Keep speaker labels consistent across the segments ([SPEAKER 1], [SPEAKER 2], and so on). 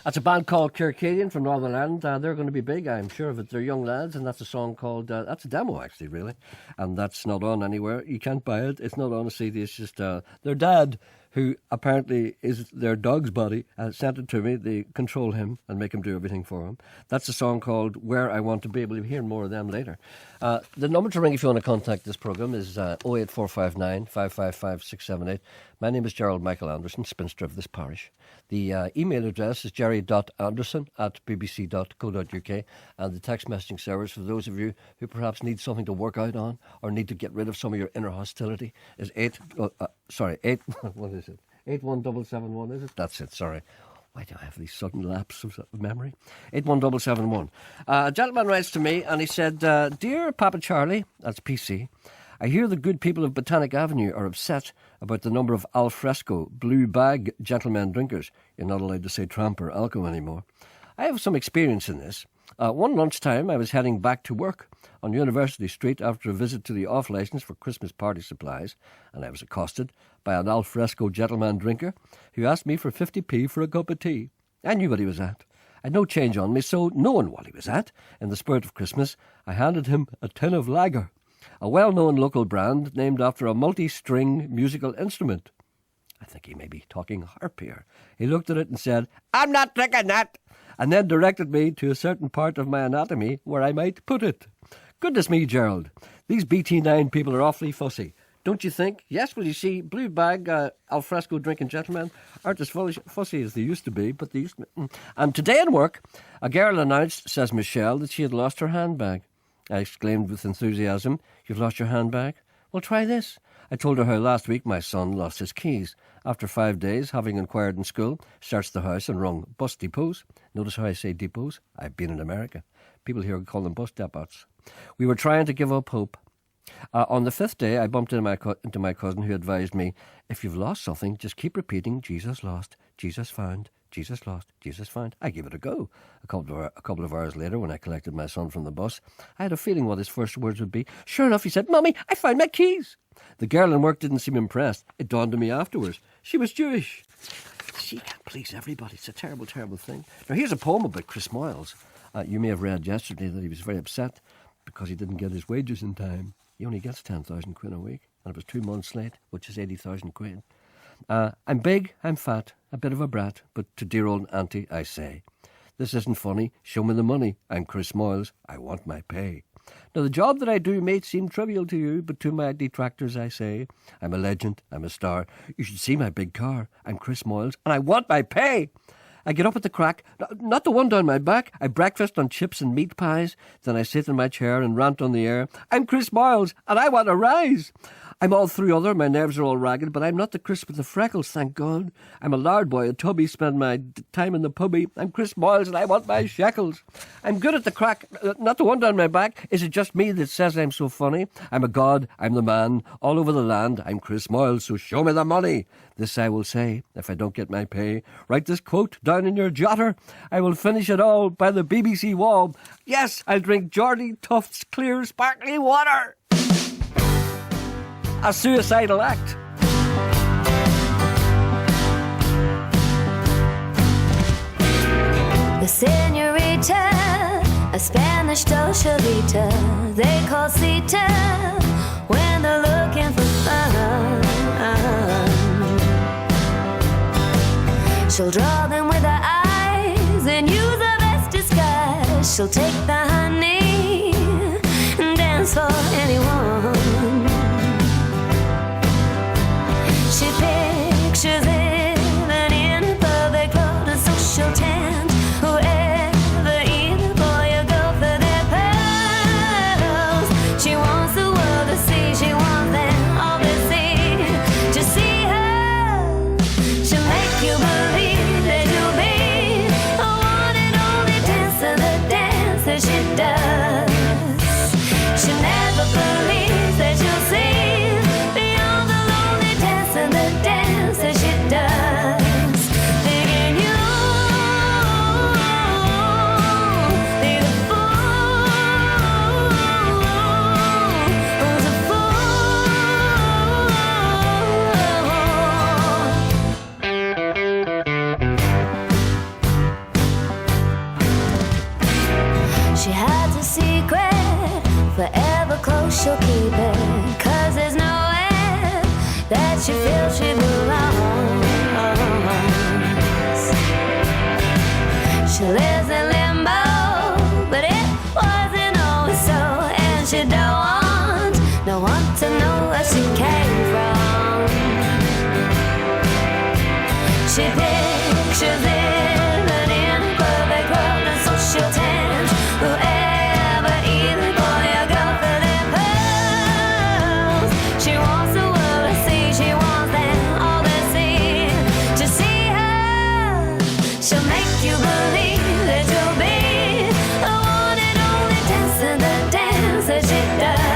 [SPEAKER 1] That's a band called Kirkadian from Northern Ireland. They're going to be big, I'm sure of it. They're young lads, and that's a song called, that's a demo actually, really. And that's not on anywhere. You can't buy it. It's not on a CD. It's just their dad, who apparently is their dog's body, sent it to me. They control him and make him do everything for him. That's a song called Where I Want to Be. We'll hear more of them later. The number to ring if you want to contact this programme is 08459 555 678. My name is Gerald Michael Anderson, spinster of this parish. The email address is gerry.anderson@bbc.co.uk, and the text messaging service for those of you who perhaps need something to work out on or need to get rid of some of your inner hostility is 81771, is it? That's it, sorry. Why do I have these sudden lapses of memory? 81771. A gentleman writes to me and he said, Dear Papa Charlie, that's PC, I hear the good people of Botanic Avenue are upset about the number of al fresco blue bag gentlemen drinkers. You're not allowed to say tramp or alco anymore. I have some experience in this. One lunchtime I was heading back to work on University Street after a visit to the off-licence for Christmas party supplies, and I was accosted by an al fresco gentleman drinker who asked me for 50p for a cup of tea. I knew what he was at. I had no change on me, so knowing what he was at, in the spirit of Christmas, I handed him a tin of lager, a well-known local brand named after a multi-string musical instrument. I think he may be talking harp here. He looked at it and said, I'm not drinking that, and then directed me to a certain part of my anatomy where I might put it. Goodness me, Gerald, these BT9 people are awfully fussy. Don't you think? Yes, well, you see, blue bag al fresco drinking gentlemen aren't as fussy as they used to be, but they used to. And today in work, a girl announced, says Michelle, that she had lost her handbag. I exclaimed with enthusiasm, You've lost your handbag? Well, try this. I told her how last week my son lost his keys. After 5 days, having inquired in school, searched the house and rung bus depots. Notice how I say depots? I've been in America. People here call them bus depots. We were trying to give up hope. On the 5th day, I bumped into my cousin who advised me, if you've lost something, just keep repeating, Jesus lost, Jesus found, Jesus lost, Jesus found. I gave it a go. A couple of hours later, when I collected my son from the bus, I had a feeling what his first words would be. Sure enough, he said, Mummy, I found my keys. The girl in work didn't seem impressed. It dawned on me afterwards. She was Jewish. She can't please everybody. It's a terrible, terrible thing. Now, here's a poem about Chris Moyles. You may have read yesterday that he was very upset because he didn't get his wages in time. He only gets 10,000 quid a week, and it was 2 months late, which is 80,000 quid. I'm big, I'm fat, a bit of a brat, but to dear old auntie I say, this isn't funny, show me the money, I'm Chris Moyles, I want my pay. Now the job that I do may seem trivial to you, but to my detractors I say, I'm a legend, I'm a star, you should see my big car, I'm Chris Moyles, and I want my pay. I get up at the crack, not the one down my back. I breakfast on chips and meat pies. Then I sit in my chair and rant on the air. I'm Chris Moyles, and I want a rise. I'm all through other, my nerves are all ragged, but I'm not the Chris with the freckles, thank God. I'm a lard boy, a tubby, spend my time in the pubby. I'm Chris Moyles, and I want my shekels. I'm good at the crack, not the one down my back. Is it just me that says I'm so funny? I'm a god, I'm the man, all over the land. I'm Chris Moyles, so show me the money. This I will say, if I don't get my pay. Write this quote down in your jotter. I will finish it all by the BBC wall. Yes, I'll drink Geordie Tuft's clear, sparkling water. A suicidal act.
[SPEAKER 2] The senorita, a Spanish socialita, they call Sita when they're looking for fun. She'll draw them with her eyes and use her best disguise. She'll take the honey and dance for anyone. She pictures living in a public photo social tent. Whoever, either boy or girl, for their pearls. She wants the world to see. She wants them all to see. To see her, she'll make you believe that you'll be a one and only dancer. The dance that she does, she'll never believe forever close she'll keep it, 'cause there's nowhere that she feels she belongs. She lives in limbo, but it wasn't always so, and she don't want no one to know where she came from. She pictures living in a perfect world, and so she'll tempt whoever, either boy or girl, for their pearls. She wants the world to see, she wants them all to see her. She'll make you believe that you'll be the one and only dancing the dance that she does.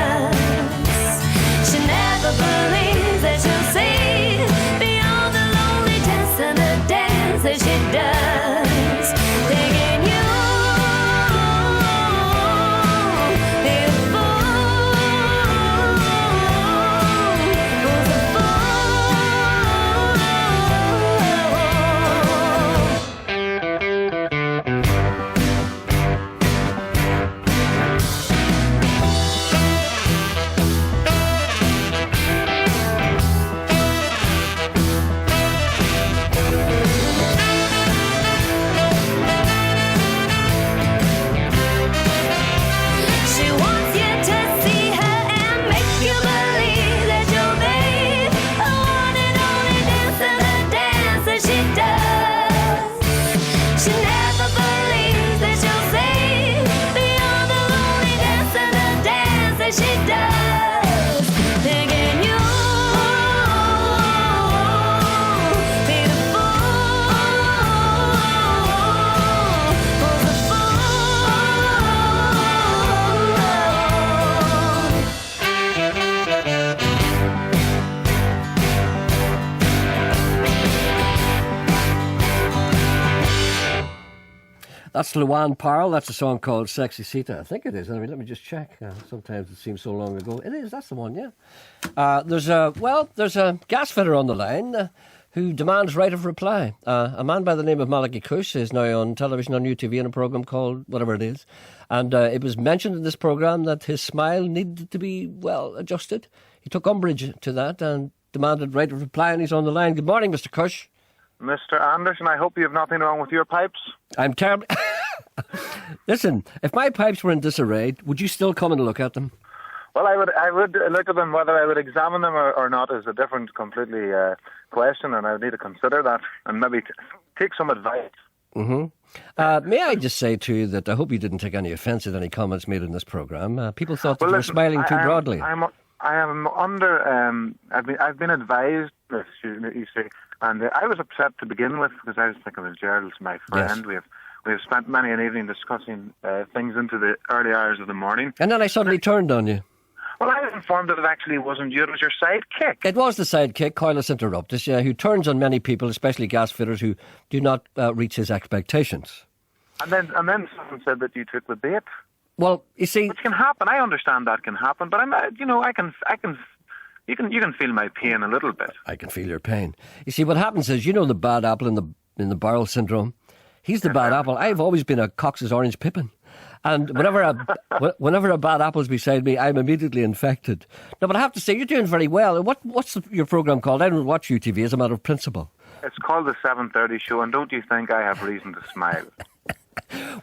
[SPEAKER 2] She never believes that she'll see beyond the lonely dance and the dance that she does. Thinking you be the fool, who's the She wants you to see her and make you believe that you'll be the one and only dancer, the dance that she does. She never believes that you'll see beyond the lonely dance and the dance that she does. Thinking you be the fool, who's the
[SPEAKER 1] That's Luan Powell. That's a song called Sexy Sita. I think it is. I mean, let me just check. Sometimes it seems so long ago. It is. That's the one, yeah. There's a gas fitter on the line who demands right of reply. A man by the name of Malachi Kush is now on television on UTV in a programme called whatever it is. And it was mentioned in this programme that his smile needed to be, well, adjusted. He took umbrage to that and demanded right of reply, and he's on the line. Good morning, Mr. Kush.
[SPEAKER 3] Mr. Anderson, I hope you have nothing wrong with your pipes.
[SPEAKER 1] I'm terribly... Listen, if my pipes were in disarray, would you still come and look at them?
[SPEAKER 3] Well, I would look at them. Whether I would examine them or not is a different completely question, and I would need to consider that and maybe take some advice.
[SPEAKER 1] Mm-hmm. May I just say to you that I hope you didn't take any offence at any comments made in this programme. People thought that you were smiling too broadly.
[SPEAKER 3] I am under. I've been advised this, you see, and I was upset to begin with because I was thinking of Gerald's my friend.
[SPEAKER 1] Yes.
[SPEAKER 3] We have spent many an evening discussing things into the early hours of the morning.
[SPEAKER 1] And then I suddenly turned on you.
[SPEAKER 3] Well, I was informed that it actually wasn't you, it was your sidekick.
[SPEAKER 1] It was the sidekick, Coilis Interruptus, who turns on many people, especially gas fitters, who do not reach his expectations.
[SPEAKER 3] And then someone said that you took the bait.
[SPEAKER 1] Well, you see,
[SPEAKER 3] which can happen. I understand that can happen, but you can feel my pain a little bit.
[SPEAKER 1] I can feel your pain. You see, what happens is, the bad apple in the barrel syndrome. He's the bad apple. I've always been a Cox's orange pippin. And whenever a bad apple's beside me, I'm immediately infected. No, but I have to say, you're doing very well. What's your programme called? I don't watch UTV as a matter of principle.
[SPEAKER 3] It's called the 7:30 show, and don't you think I have reason to smile?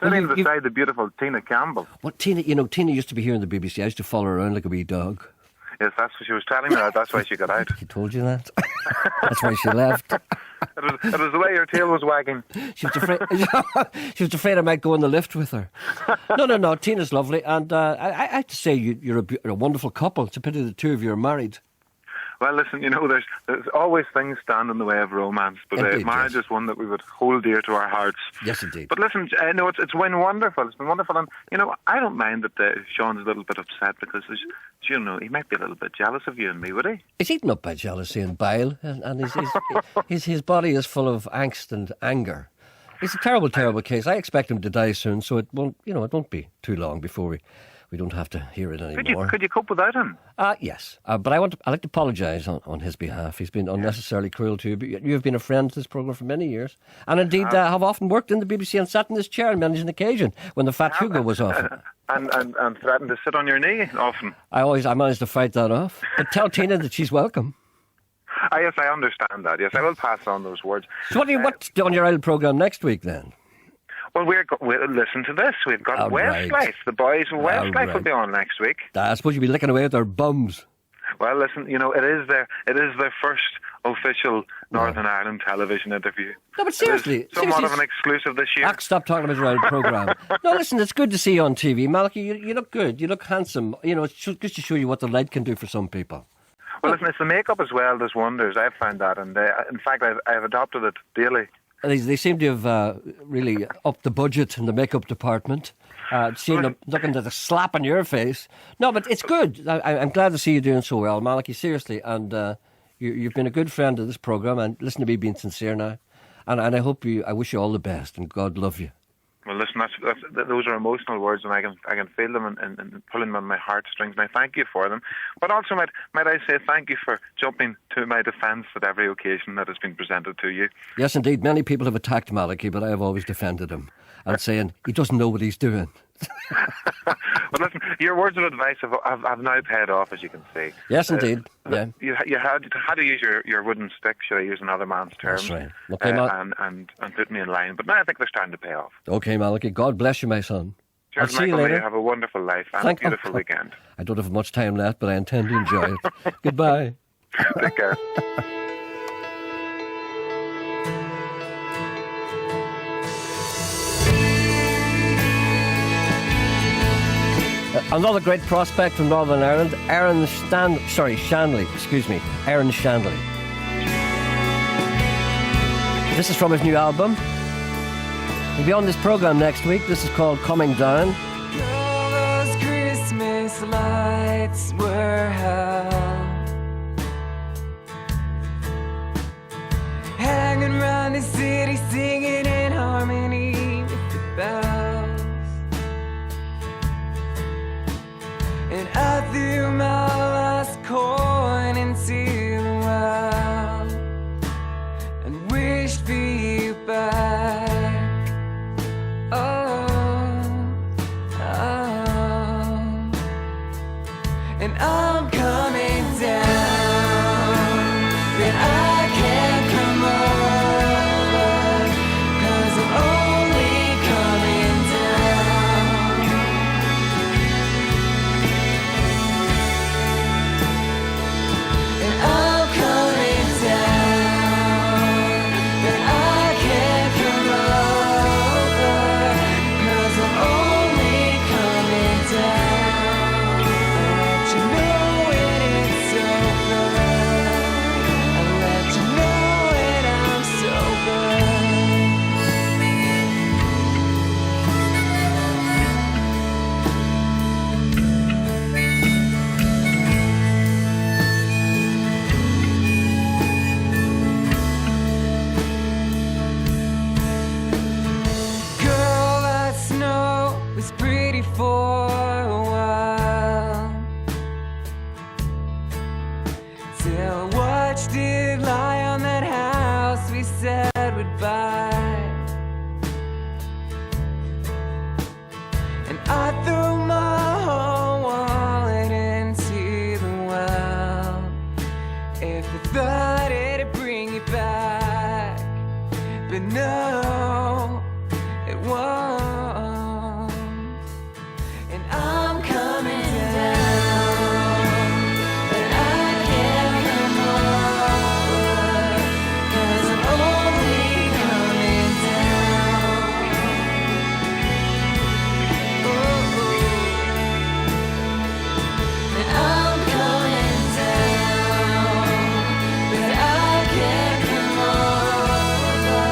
[SPEAKER 3] Sitting beside the beautiful Tina Campbell.
[SPEAKER 1] What Tina? Tina used to be here in the BBC. I used to follow her around like a wee dog.
[SPEAKER 3] Yes, that's what she was telling me. That's why she got out.
[SPEAKER 1] She told you that? That's why she left.
[SPEAKER 3] It was the way your tail was wagging.
[SPEAKER 1] She was afraid. She was afraid I might go in the lift with her. No. Tina's lovely, and I have to say you're a wonderful couple. It's a pity the two of you are married.
[SPEAKER 3] Well, listen, there's always things stand in the way of romance, but
[SPEAKER 1] Indeed,
[SPEAKER 3] marriage is one that we would hold dear to our hearts.
[SPEAKER 1] Yes, indeed.
[SPEAKER 3] But listen, it's been wonderful. It's been wonderful, and I don't mind that Sean's a little bit upset because, he might be a little bit jealous of you and me, would he?
[SPEAKER 1] He's eaten up by jealousy and bile, and his body is full of angst and anger. It's a terrible, terrible case. I expect him to die soon, so it won't be too long before we don't have to hear it
[SPEAKER 3] Could
[SPEAKER 1] anymore.
[SPEAKER 3] you cope without him?
[SPEAKER 1] Yes, but I'd like to apologise on his behalf. He's been unnecessarily cruel to you. But you have been a friend to this programme for many years, and indeed have often worked in the BBC and sat in this chair on many an occasion when the fat Hugo was off.
[SPEAKER 3] And threatened to sit on your knee often.
[SPEAKER 1] I managed to fight that off. But tell Tina that she's welcome.
[SPEAKER 3] Yes, I understand that. Yes, I will pass on those words.
[SPEAKER 1] So what's on your Ireland programme next week then?
[SPEAKER 3] Well, we'll listen to this. We've got
[SPEAKER 1] All
[SPEAKER 3] Westlife.
[SPEAKER 1] right.
[SPEAKER 3] The boys of Westlife
[SPEAKER 1] right.
[SPEAKER 3] will be on next week.
[SPEAKER 1] I suppose you'll be licking away at their bums.
[SPEAKER 3] Well, listen, it is their first official Northern Ireland television interview.
[SPEAKER 1] No, but seriously.
[SPEAKER 3] Somewhat of an exclusive this year.
[SPEAKER 1] Stop talking about your Ireland programme. No, listen, it's good to see you on TV. Malachy, you look good. You look handsome. It's just to show you what the light can do for some people.
[SPEAKER 3] Well, listen, it's the makeup as well does wonders. I've found that. And in fact, I've adopted it daily.
[SPEAKER 1] They seem to have really upped the budget in the makeup department. Seeing them looking at the slap on your face. No, but it's good. I'm glad to see you doing so well, Malachy, seriously. And you've been a good friend of this programme. And listen to me being sincere now. And I wish you all the best and God love you.
[SPEAKER 3] Well, listen, those are emotional words, and I can feel them and pulling on my heartstrings, and I thank you for them. But also, might I say thank you for jumping to my defence at every occasion that has been presented to you.
[SPEAKER 1] Yes, indeed. Many people have attacked Malachy, but I have always defended him and saying he doesn't know what he's doing.
[SPEAKER 3] Well, listen, your words of advice have now paid off, as you can see.
[SPEAKER 1] Yes, indeed. Yeah.
[SPEAKER 3] You had to use your wooden stick, should I use another man's terms?
[SPEAKER 1] That's right. Okay,
[SPEAKER 3] and put me in line. But now I think they're starting to pay off.
[SPEAKER 1] Okay, Malachy. God bless you, my son.
[SPEAKER 3] Cheers,
[SPEAKER 1] I'll see
[SPEAKER 3] Michael.
[SPEAKER 1] you
[SPEAKER 3] May
[SPEAKER 1] later.
[SPEAKER 3] you have a wonderful life and a beautiful weekend.
[SPEAKER 1] I don't have much time left, but I intend to enjoy it. Goodbye.
[SPEAKER 3] Take care.
[SPEAKER 1] Another great prospect from Northern Ireland, Aaron Shanley. This is from his new album. He'll be on this programme next week. This is called Coming Down.
[SPEAKER 4] All those Christmas lights were held, hanging round the city, singing in harmony with the bells. And I threw my last coin into the well and wished for you back. And I'm coming down, but I can't come over, 'cause I'm only coming down. And I'm coming down, but I can't come over, 'cause I'm only coming down. I'll let you know when it's over. I'll let you know when I'm sober. Girl, that snow was pretty for a while, till I watched it lie on that house we said goodbye. And I threw my whole wallet into the well, if I thought it'd bring you back, but no, it won't. And I'm coming down, but I can't come over, 'cause I'm only coming down. And I'm coming down, but I can't come over,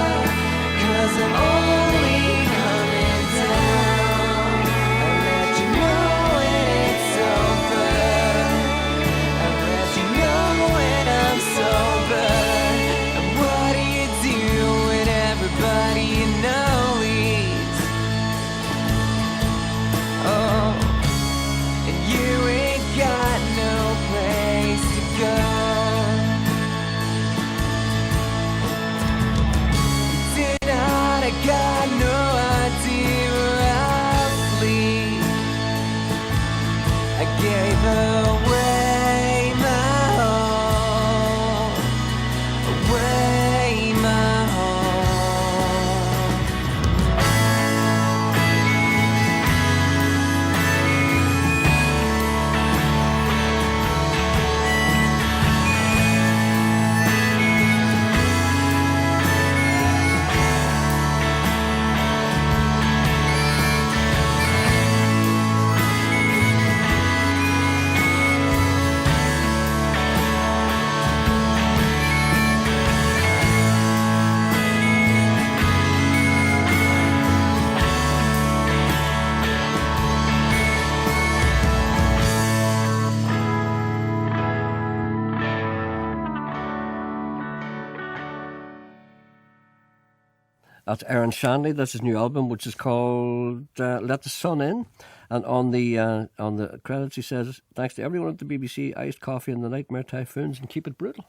[SPEAKER 1] That's Aaron Shanley. That's his new album, which is called Let the Sun In. And on the credits, he says, thanks to everyone at the BBC, iced coffee and the nightmare typhoons, and keep it brutal.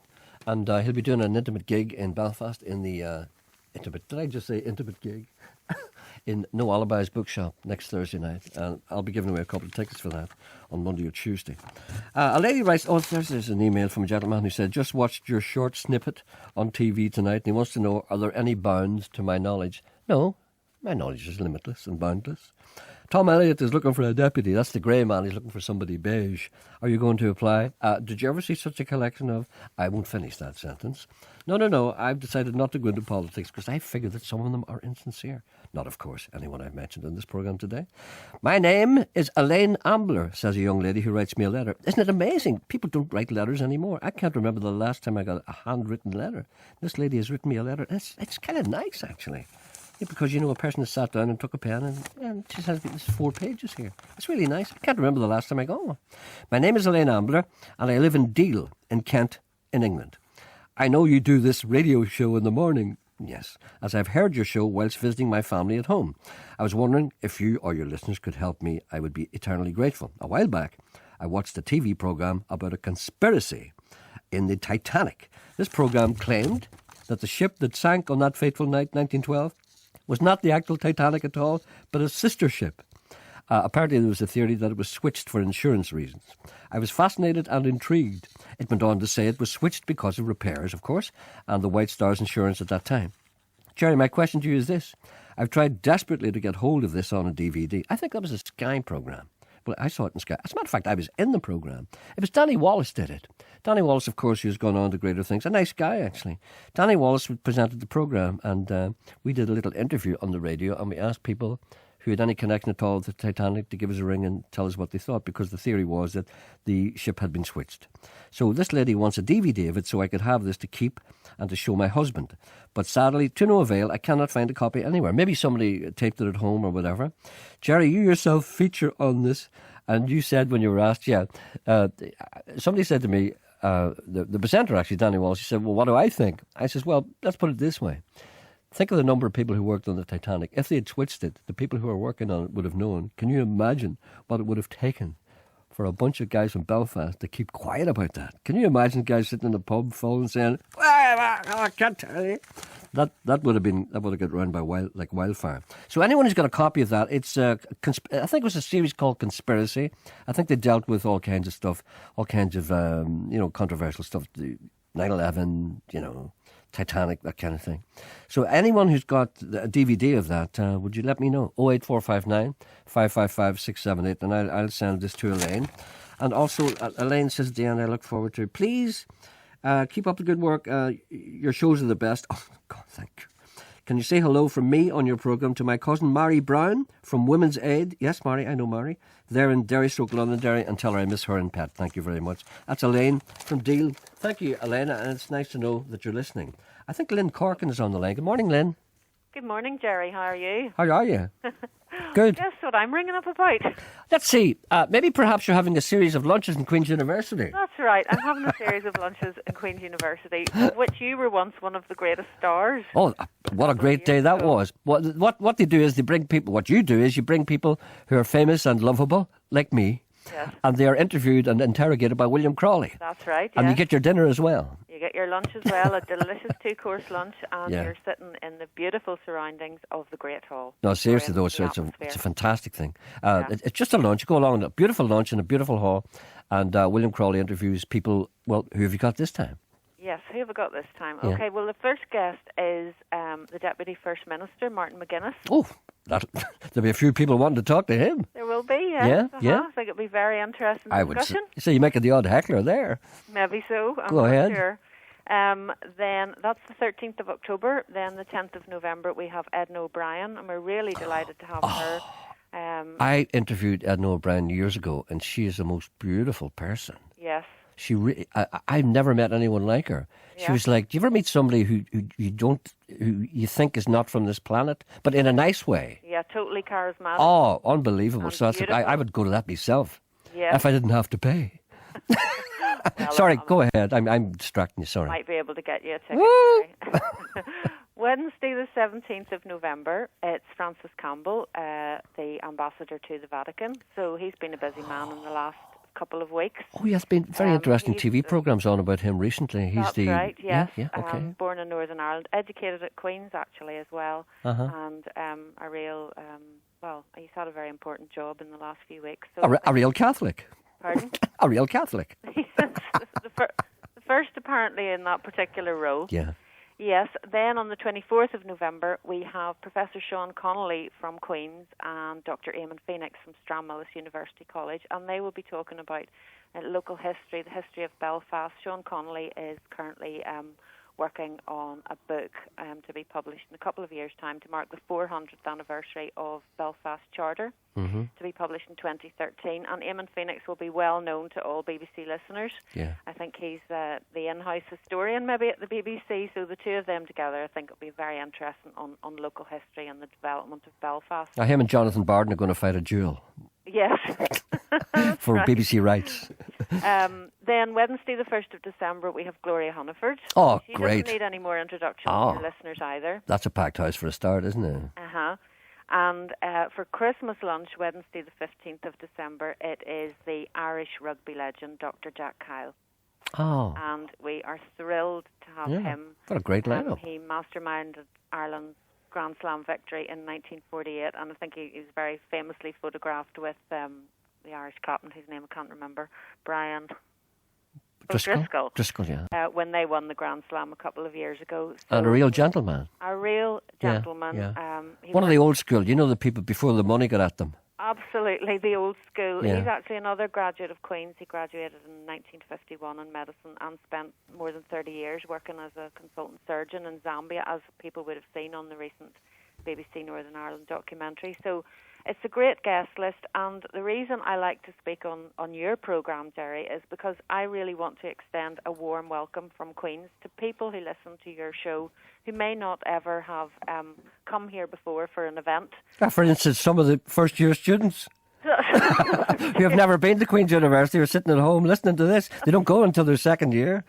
[SPEAKER 1] And he'll be doing an intimate gig in Belfast in the intimate. Did I just say intimate gig? In No Alibis Bookshop next Thursday night. And I'll be giving away a couple of tickets for that on Monday or Tuesday. A lady writes, there's an email from a gentleman who said, just watched your short snippet on TV tonight, and he wants to know, are there any bounds to my knowledge? No, my knowledge is limitless and boundless. Tom Elliott is looking for a deputy. That's the grey man. He's looking for somebody beige. Are you going to apply? Did you ever see such a collection of... I won't finish that sentence. No. I've decided not to go into politics because I figure that some of them are insincere. Not, of course, anyone I've mentioned in this programme today. My name is Elaine Ambler, says a young lady who writes me a letter. Isn't it amazing? People don't write letters anymore. I can't remember the last time I got a handwritten letter. This lady has written me a letter. It's kind of nice, actually. Yeah, because, a person has sat down and took a pen and she says, there's 4 pages here. It's really nice. I can't remember the last time I got one. My name is Elaine Ambler and I live in Deal in Kent in England. I know you do this radio show in the morning. Yes, as I've heard your show whilst visiting my family at home. I was wondering if you or your listeners could help me. I would be eternally grateful. A while back, I watched a TV programme about a conspiracy in the Titanic. This programme claimed that the ship that sank on that fateful night, 1912, was not the actual Titanic at all, but a sister ship. Apparently there was a theory that it was switched for insurance reasons. I was fascinated and intrigued. It went on to say it was switched because of repairs, of course, and the White Star's insurance at that time. Gerry, my question to you is this. I've tried desperately to get hold of this on a DVD. I think that was a Sky programme. Well, I saw it in Sky. As a matter of fact, I was in the programme. It was Danny Wallace did it. Danny Wallace, of course, who's gone on to greater things. A nice guy, actually. Danny Wallace presented the programme, and we did a little interview on the radio, and we asked people who had any connection at all with the Titanic to give us a ring and tell us what they thought, because the theory was that the ship had been switched. So this lady wants a DVD of it so I could have this to keep and to show my husband. But sadly, to no avail, I cannot find a copy anywhere. Maybe somebody taped it at home or whatever. Gerry, you yourself feature on this, and you said when you were asked, somebody said to me, the presenter actually, Danny Walsh, he said, well, what do I think? I says, well, let's put it this way. Think of the number of people who worked on the Titanic. If they had switched it, the people who were working on it would have known. Can you imagine what it would have taken for a bunch of guys from Belfast to keep quiet about that? Can you imagine guys sitting in a pub phone saying, I can't tell you. That would have got around by wildfire. So anyone who's got a copy of that, it's I think it was a series called Conspiracy. I think they dealt with all kinds of stuff, all kinds of controversial stuff, 9/11, Titanic, that kind of thing. So anyone who's got a DVD of that, would you let me know? 08459 555 678, and I'll send this to Elaine. And also, Elaine says at the end, I look forward to it. Please keep up the good work. Your shows are the best. Oh, God, thank you. Can you say hello from me on your programme to my cousin Mary Brown from Women's Aid? Yes, Mary, I know Mary. They're in Derry, Londonderry, and tell her I miss her and pet. Thank you very much. That's Elaine from Deal. Thank you, Elena, and it's nice to know that you're listening. I think Lynn Corkin is on the line. Good morning, Lynn.
[SPEAKER 5] Good morning, Gerry. How are you?
[SPEAKER 1] How are you? Good.
[SPEAKER 5] Guess what I'm ringing up about?
[SPEAKER 1] Let's see. Maybe perhaps you're having a series of lunches in Queen's University.
[SPEAKER 5] That's right. I'm having a series of lunches in Queen's University, of which you were once one of the greatest stars.
[SPEAKER 1] Oh, what a great day that was. What they do is they bring people, what you do is you bring people who are famous and lovable, like me,
[SPEAKER 5] yes,
[SPEAKER 1] and they are interviewed and interrogated by William Crawley.
[SPEAKER 5] That's right,
[SPEAKER 1] And
[SPEAKER 5] yes.
[SPEAKER 1] you get your dinner as well.
[SPEAKER 5] You get your lunch as well, a delicious 2-course lunch, and
[SPEAKER 1] Yeah.
[SPEAKER 5] you're sitting in the beautiful surroundings of the Great Hall.
[SPEAKER 1] No, seriously
[SPEAKER 5] Great
[SPEAKER 1] though, it's a
[SPEAKER 5] atmosphere.
[SPEAKER 1] fantastic thing.
[SPEAKER 5] Yeah.
[SPEAKER 1] It's just a lunch. You go along, a beautiful lunch in a beautiful hall, and William Crawley interviews people. Well, who have you got this time?
[SPEAKER 5] Yes, who have I got this time?
[SPEAKER 1] Yeah.
[SPEAKER 5] Okay, well, the first guest is the Deputy First Minister, Martin McGuinness.
[SPEAKER 1] Oh, there'll be a few people wanting to talk to him.
[SPEAKER 5] There will be, yes.
[SPEAKER 1] Yeah, yeah.
[SPEAKER 5] I think it'll be very interesting
[SPEAKER 1] I would
[SPEAKER 5] discussion.
[SPEAKER 1] say you're making the odd heckler there.
[SPEAKER 5] Maybe so. I'm
[SPEAKER 1] Go
[SPEAKER 5] not
[SPEAKER 1] ahead.
[SPEAKER 5] sure. Then that's the 13th of October. Then the 10th of November, we have Edna O'Brien, and we're really delighted to have her.
[SPEAKER 1] I interviewed Edna O'Brien years ago, and she is the most beautiful person.
[SPEAKER 5] Yes.
[SPEAKER 1] I've never met anyone like her. She
[SPEAKER 5] Yeah.
[SPEAKER 1] was like, do you ever meet somebody who you think is not from this planet, but in a nice way?
[SPEAKER 5] Yeah, totally charismatic.
[SPEAKER 1] Oh, unbelievable.
[SPEAKER 5] And
[SPEAKER 1] So I
[SPEAKER 5] beautiful.
[SPEAKER 1] would go to that myself
[SPEAKER 5] Yes.
[SPEAKER 1] if I didn't have to pay.
[SPEAKER 5] Well,
[SPEAKER 1] Sorry,
[SPEAKER 5] I
[SPEAKER 1] go ahead. I'm distracting you, sorry.
[SPEAKER 5] might be able to get you a ticket.
[SPEAKER 1] Woo!
[SPEAKER 5] Gerry. Wednesday the 17th of November, it's Francis Campbell, the ambassador to the Vatican. So he's been a busy man in the last couple of weeks.
[SPEAKER 1] Oh, he has been very interesting
[SPEAKER 5] he's
[SPEAKER 1] TV programmes on about him recently.
[SPEAKER 5] That's right, yes.
[SPEAKER 1] Yeah, okay.
[SPEAKER 5] Born in Northern Ireland, educated at Queen's actually as well, and a real, he's had a very important job in the last few weeks. So
[SPEAKER 1] A real Catholic.
[SPEAKER 5] Pardon?
[SPEAKER 1] A real Catholic.
[SPEAKER 5] the first apparently in that particular role.
[SPEAKER 1] Yeah.
[SPEAKER 5] Yes, then on the 24th of November, we have Professor Sean Connolly from Queen's and Dr. Eamon Phoenix from Stranmillis University College, and they will be talking about local history, the history of Belfast. Sean Connolly is currently working on a book to be published in a couple of years' time to mark the 400th anniversary of Belfast Charter, to be published in 2013. And Eamon Phoenix will be well known to all BBC listeners.
[SPEAKER 1] Yeah.
[SPEAKER 5] I think he's the in-house historian maybe at the BBC, so the two of them together I think will be very interesting on local history and the development of Belfast.
[SPEAKER 1] Now, him and Jonathan Barton are going to fight a duel.
[SPEAKER 5] Yes.
[SPEAKER 1] For
[SPEAKER 5] right.
[SPEAKER 1] BBC rights.
[SPEAKER 5] Then Wednesday the 1st of December we have Gloria Hunniford.
[SPEAKER 1] Oh,
[SPEAKER 5] she
[SPEAKER 1] great.
[SPEAKER 5] Doesn't need any more introduction to the listeners either.
[SPEAKER 1] That's a packed house for a start, isn't it?
[SPEAKER 5] And for Christmas lunch, Wednesday the 15th of December, it is the Irish rugby legend, Dr. Jack Kyle.
[SPEAKER 1] Oh.
[SPEAKER 5] And we are thrilled to have him.
[SPEAKER 1] What a great lineup.
[SPEAKER 5] He masterminded Ireland's Grand Slam victory in 1948, and I think he was very famously photographed with the Irish captain, whose name I can't remember, Brian Driscoll.
[SPEAKER 1] Driscoll, yeah.
[SPEAKER 5] When they won the Grand Slam a couple of years ago. So
[SPEAKER 1] And a real gentleman.
[SPEAKER 5] A real gentleman.
[SPEAKER 1] Yeah. One of the old school, you know, the people before the money got at them.
[SPEAKER 5] Absolutely, the old school.
[SPEAKER 1] Yeah.
[SPEAKER 5] He's actually another graduate of Queen's. He graduated in 1951 in medicine and spent more than 30 years working as a consultant surgeon in Zambia, as people would have seen on the recent BBC Northern Ireland documentary. So it's a great guest list, and the reason I like to speak on your programme, Gerry, is because I really want to extend a warm welcome from Queen's to people who listen to your show who may not ever have come here before for an event.
[SPEAKER 1] For instance, some of the first-year students who have never been to Queen's University are sitting at home listening to this. They don't go until their second year.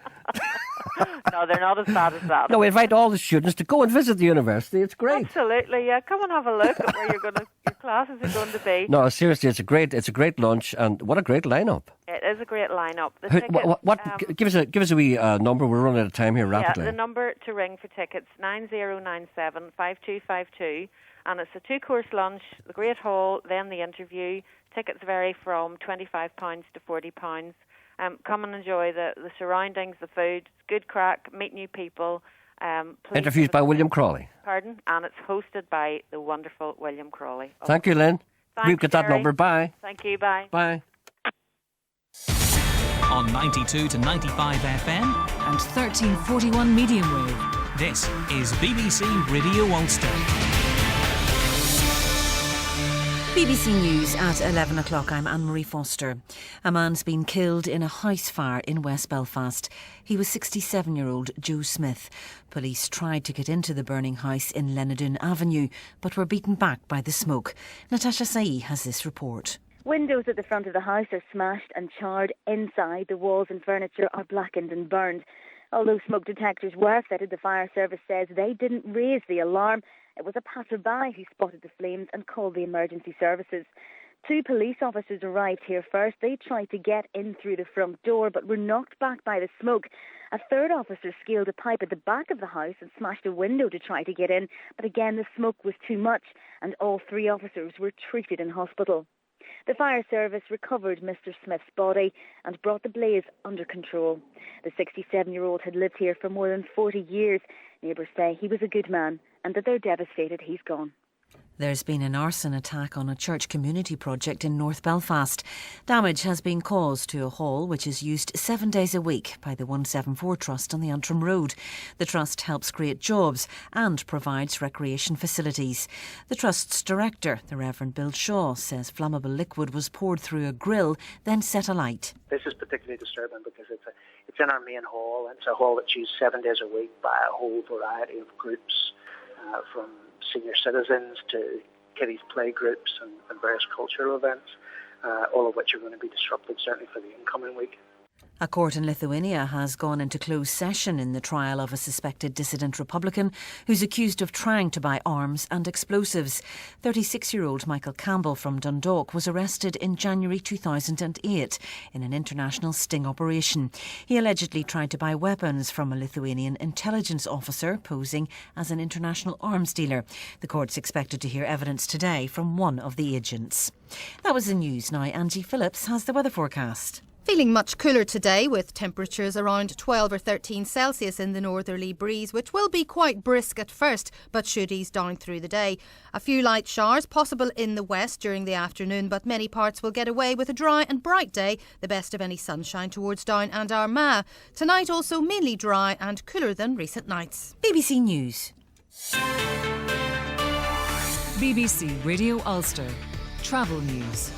[SPEAKER 5] No, they're not as bad as that.
[SPEAKER 1] No, we invite all the students to go and visit the university. It's great.
[SPEAKER 5] Absolutely, yeah. Come and have a look at where your classes are going to be.
[SPEAKER 1] No, seriously, it's a great lunch, and what a great lineup.
[SPEAKER 5] It is a great lineup. The tickets,
[SPEAKER 1] give us a wee number. We're running out of time here rapidly.
[SPEAKER 5] Yeah, the number to ring for tickets 9097 5252, and it's a 2-course lunch, the Great Hall, then the interview. Tickets vary from £25 to £40. Come and enjoy the surroundings, the food, good crack, meet new people.
[SPEAKER 1] Interviews by William Crawley.
[SPEAKER 5] Pardon? And it's hosted by the wonderful William Crawley.
[SPEAKER 1] Thank you, Lynn.
[SPEAKER 5] Thanks,
[SPEAKER 1] We've got that
[SPEAKER 5] Gerry.
[SPEAKER 1] number. Bye.
[SPEAKER 5] Thank you. Bye.
[SPEAKER 1] Bye.
[SPEAKER 6] On 92 to 95 FM
[SPEAKER 7] and 1341 medium wave.
[SPEAKER 6] This is BBC Radio Ulster.
[SPEAKER 7] BBC News at 11 o'clock. I'm Anne-Marie Foster. A man's been killed in a house fire in West Belfast. He was 67-year-old Joe Smith. Police tried to get into the burning house in Lenadoon Avenue, but were beaten back by the smoke. Natasha Saee has this report.
[SPEAKER 8] Windows at the front of the house are smashed and charred. Inside, the walls and furniture are blackened and burned. Although smoke detectors were fitted, the fire service says they didn't raise the alarm. It was a passerby who spotted the flames and called the emergency services. 2 police officers arrived here first. They tried to get in through the front door but were knocked back by the smoke. A 3rd officer scaled a pipe at the back of the house and smashed a window to try to get in, but again the smoke was too much and all 3 officers were treated in hospital. The fire service recovered Mr. Smith's body and brought the blaze under control. The 67-year-old had lived here for more than 40 years. Neighbours say he was a good man and that they're devastated he's gone.
[SPEAKER 7] There's been an arson attack on a church community project in North Belfast. Damage has been caused to a hall which is used 7 days a week by the 174 Trust on the Antrim Road. The Trust helps create jobs and provides recreation facilities. The Trust's director, the Reverend Bill Shaw, says flammable liquid was poured through a grill, then set alight.
[SPEAKER 9] This is particularly disturbing because it's in our main hall, and it's a hall that's used 7 days a week by a whole variety of groups, from senior citizens to kiddies play groups and various cultural events, all of which are going to be disrupted certainly for the incoming week.
[SPEAKER 7] A court in Lithuania has gone into closed session in the trial of a suspected dissident Republican who's accused of trying to buy arms and explosives. 36-year-old Michael Campbell from Dundalk was arrested in January 2008 in an international sting operation. He allegedly tried to buy weapons from a Lithuanian intelligence officer posing as an international arms dealer. The court's expected to hear evidence today from one of the agents. That was the news. Now Angie Phillips has the weather forecast.
[SPEAKER 10] Feeling much cooler today with temperatures around 12 or 13 Celsius in the northerly breeze, which will be quite brisk at first but should ease down through the day. A few light showers possible in the west during the afternoon, but many parts will get away with a dry and bright day, the best of any sunshine towards Down and Armagh. Tonight also mainly dry and cooler than recent nights.
[SPEAKER 7] BBC News.
[SPEAKER 11] BBC Radio Ulster. Travel news.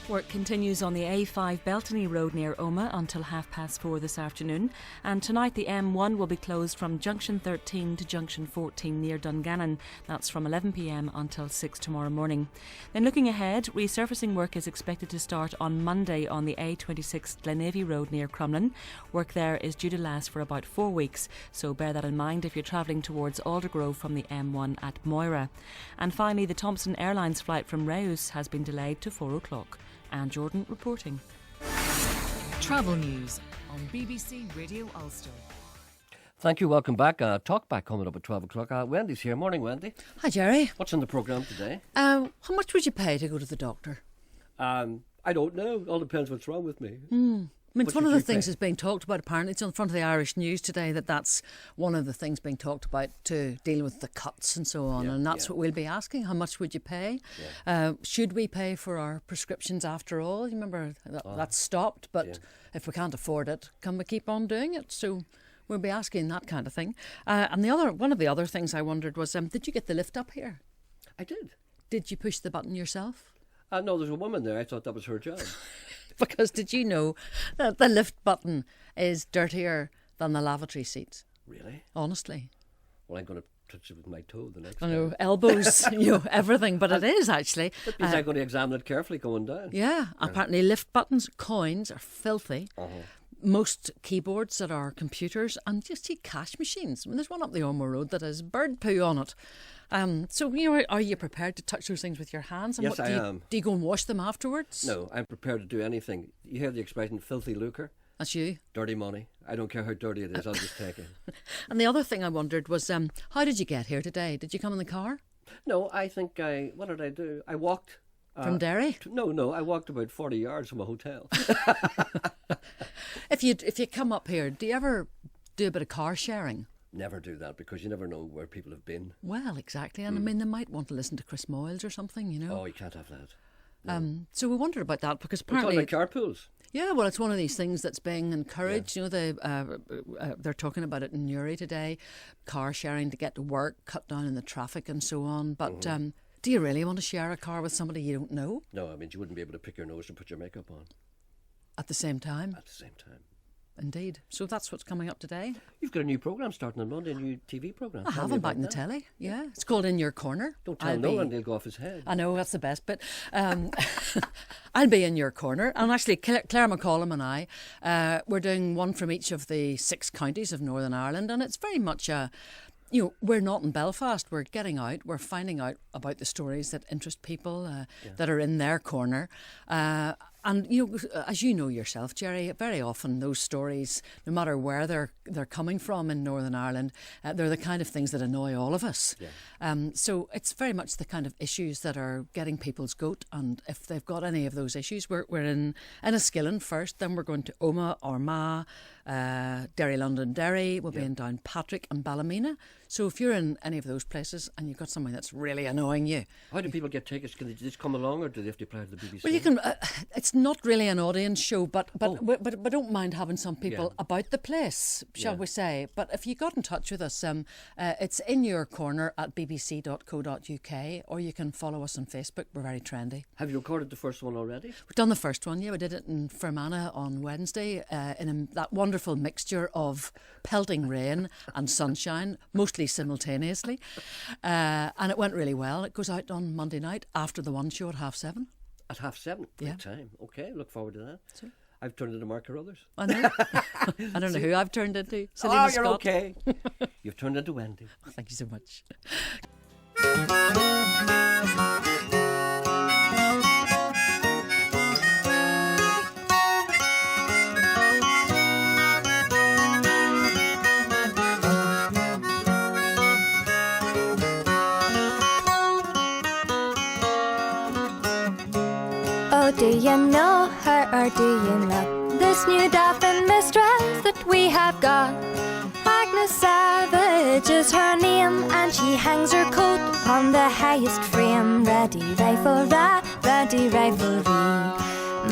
[SPEAKER 11] Work continues on the A5 Beltony Road near Omagh until 4:30 this afternoon, and tonight the M1 will be closed from junction 13 to junction 14 near Dungannon. That's from 11 p.m. until 6 tomorrow morning. Then looking ahead, resurfacing work is expected to start on Monday on the A26 Glenavy Road near Crumlin. Work there is due to last for about 4 weeks, so bear that in mind if you're travelling towards Aldergrove from the M1 at Moira. And finally, the Thomson Airlines flight from Reus has been delayed to 4 o'clock. Anne Jordan reporting. Travel news on BBC Radio Ulster.
[SPEAKER 1] Thank you, welcome back. Talk back coming up at 12 o'clock. Wendy's here. Morning, Wendy.
[SPEAKER 12] Hi, Gerry.
[SPEAKER 1] What's in the programme today?
[SPEAKER 12] How much would you pay to go to the doctor?
[SPEAKER 1] I don't know. All depends what's wrong with me.
[SPEAKER 12] I mean, it's one of the things that's being talked about, apparently. It's on the front of the Irish News today that's one of the things being talked about to deal with the cuts and so on. And that's what we'll be asking. How much would you pay? Should we pay for our prescriptions after all? You remember that stopped, but if we can't afford it, can we keep on doing it? So we'll be asking that kind of thing. And one of the other things I wondered was, did you get the lift up here?
[SPEAKER 1] I did.
[SPEAKER 12] Did you push the button yourself?
[SPEAKER 1] No, there's a woman there. I thought that was her job.
[SPEAKER 12] Because did you know that the lift button is dirtier than the lavatory seats?
[SPEAKER 1] Really?
[SPEAKER 12] Honestly.
[SPEAKER 1] Well, I'm going to touch it with my toe the next
[SPEAKER 12] I know,
[SPEAKER 1] time.
[SPEAKER 12] elbows, everything, but it is actually.
[SPEAKER 1] That means I'm going to examine it carefully going down.
[SPEAKER 12] Yeah, apparently lift buttons, coins are filthy. Most keyboards that are computers and just cash machines. I mean, there's one up the Ormo Road that has bird poo on it. So, are you prepared to touch those things with your hands? And
[SPEAKER 1] Yes, I am.
[SPEAKER 12] Do you go and wash them afterwards?
[SPEAKER 1] No, I'm prepared to do anything. You hear the expression filthy lucre?
[SPEAKER 12] That's you.
[SPEAKER 1] Dirty money. I don't care how dirty it is, I'll just take it.
[SPEAKER 12] And the other thing I wondered was, how did you get here today? Did you come in the car?
[SPEAKER 1] No, I think what did I do? I walked.
[SPEAKER 12] From Derry?
[SPEAKER 1] No, I walked about 40 yards from a hotel.
[SPEAKER 12] If you come up here, do you ever do a bit of car sharing?
[SPEAKER 1] Never do that because you never know where people have been.
[SPEAKER 12] Well, exactly. And I mean, they might want to listen to Chris Moyles or something,
[SPEAKER 1] Oh, you can't have that. No.
[SPEAKER 12] So we wondered about that because
[SPEAKER 1] We're
[SPEAKER 12] apparently...
[SPEAKER 1] talking about carpools.
[SPEAKER 12] Yeah, well, it's one of these things that's being encouraged. They're talking about it in Newry today, car sharing to get to work, cut down on the traffic and so on. But do you really want to share a car with somebody you don't know?
[SPEAKER 1] No, I mean, you wouldn't be able to pick your nose and put your makeup on.
[SPEAKER 12] At the same time?
[SPEAKER 1] At the same time.
[SPEAKER 12] Indeed. So that's what's coming up today.
[SPEAKER 1] You've got a new programme starting on Monday, a new TV programme.
[SPEAKER 12] I have, I'm back in the telly. Yeah. It's called In Your Corner.
[SPEAKER 1] Don't tell no one, they'll go off his head.
[SPEAKER 12] I know, that's the best bit. I'll be in your corner. And actually, Claire McCollum and I, we're doing one from each of the 6 counties of Northern Ireland. And it's very much we're not in Belfast. We're getting out. We're finding out about the stories that interest people that are in their corner. And as you know yourself, Gerry, very often those stories, no matter where they're coming from in Northern Ireland, they're the kind of things that annoy all of us. Yeah. So it's very much the kind of issues that are getting people's goat. And if they've got any of those issues, we're in Enniskillen first. Then we're going to Omagh, Armagh, Derry, London, Derry. We'll be in Downpatrick and Ballymena. So if you're in any of those places and you've got something that's really annoying you,
[SPEAKER 1] how do people get tickets? Can they just come along, or do they have to apply to the BBC?
[SPEAKER 12] Well, you can. It's not really an audience show, but don't mind having some people about the place, shall we say? But if you got in touch with us, it's in your corner at bbc.co.uk, or you can follow us on Facebook. We're very trendy.
[SPEAKER 1] Have you recorded the first one already?
[SPEAKER 12] We've done the first one. Yeah, we did it in Fermanagh on Wednesday in that wonderful mixture of pelting rain and sunshine, mostly simultaneously, and it went really well. It goes out on Monday night after the one show at 7:30.
[SPEAKER 1] At 7:30?
[SPEAKER 12] Yeah.
[SPEAKER 1] Great time. Okay, look forward to that.
[SPEAKER 12] So.
[SPEAKER 1] I've turned into Mark Carruthers.
[SPEAKER 12] I know. I don't know who I've turned into. Selena
[SPEAKER 1] Oh, you're
[SPEAKER 12] Scott.
[SPEAKER 1] okay. You've turned into Wendy.
[SPEAKER 12] Oh, thank you so much.
[SPEAKER 2] Oh, do you know her or do you not? This new Dauphin mistress that we have got. Agnes Savage is her name, and she hangs her coat upon the highest frame. Ready rifle-ra, ready rivalry.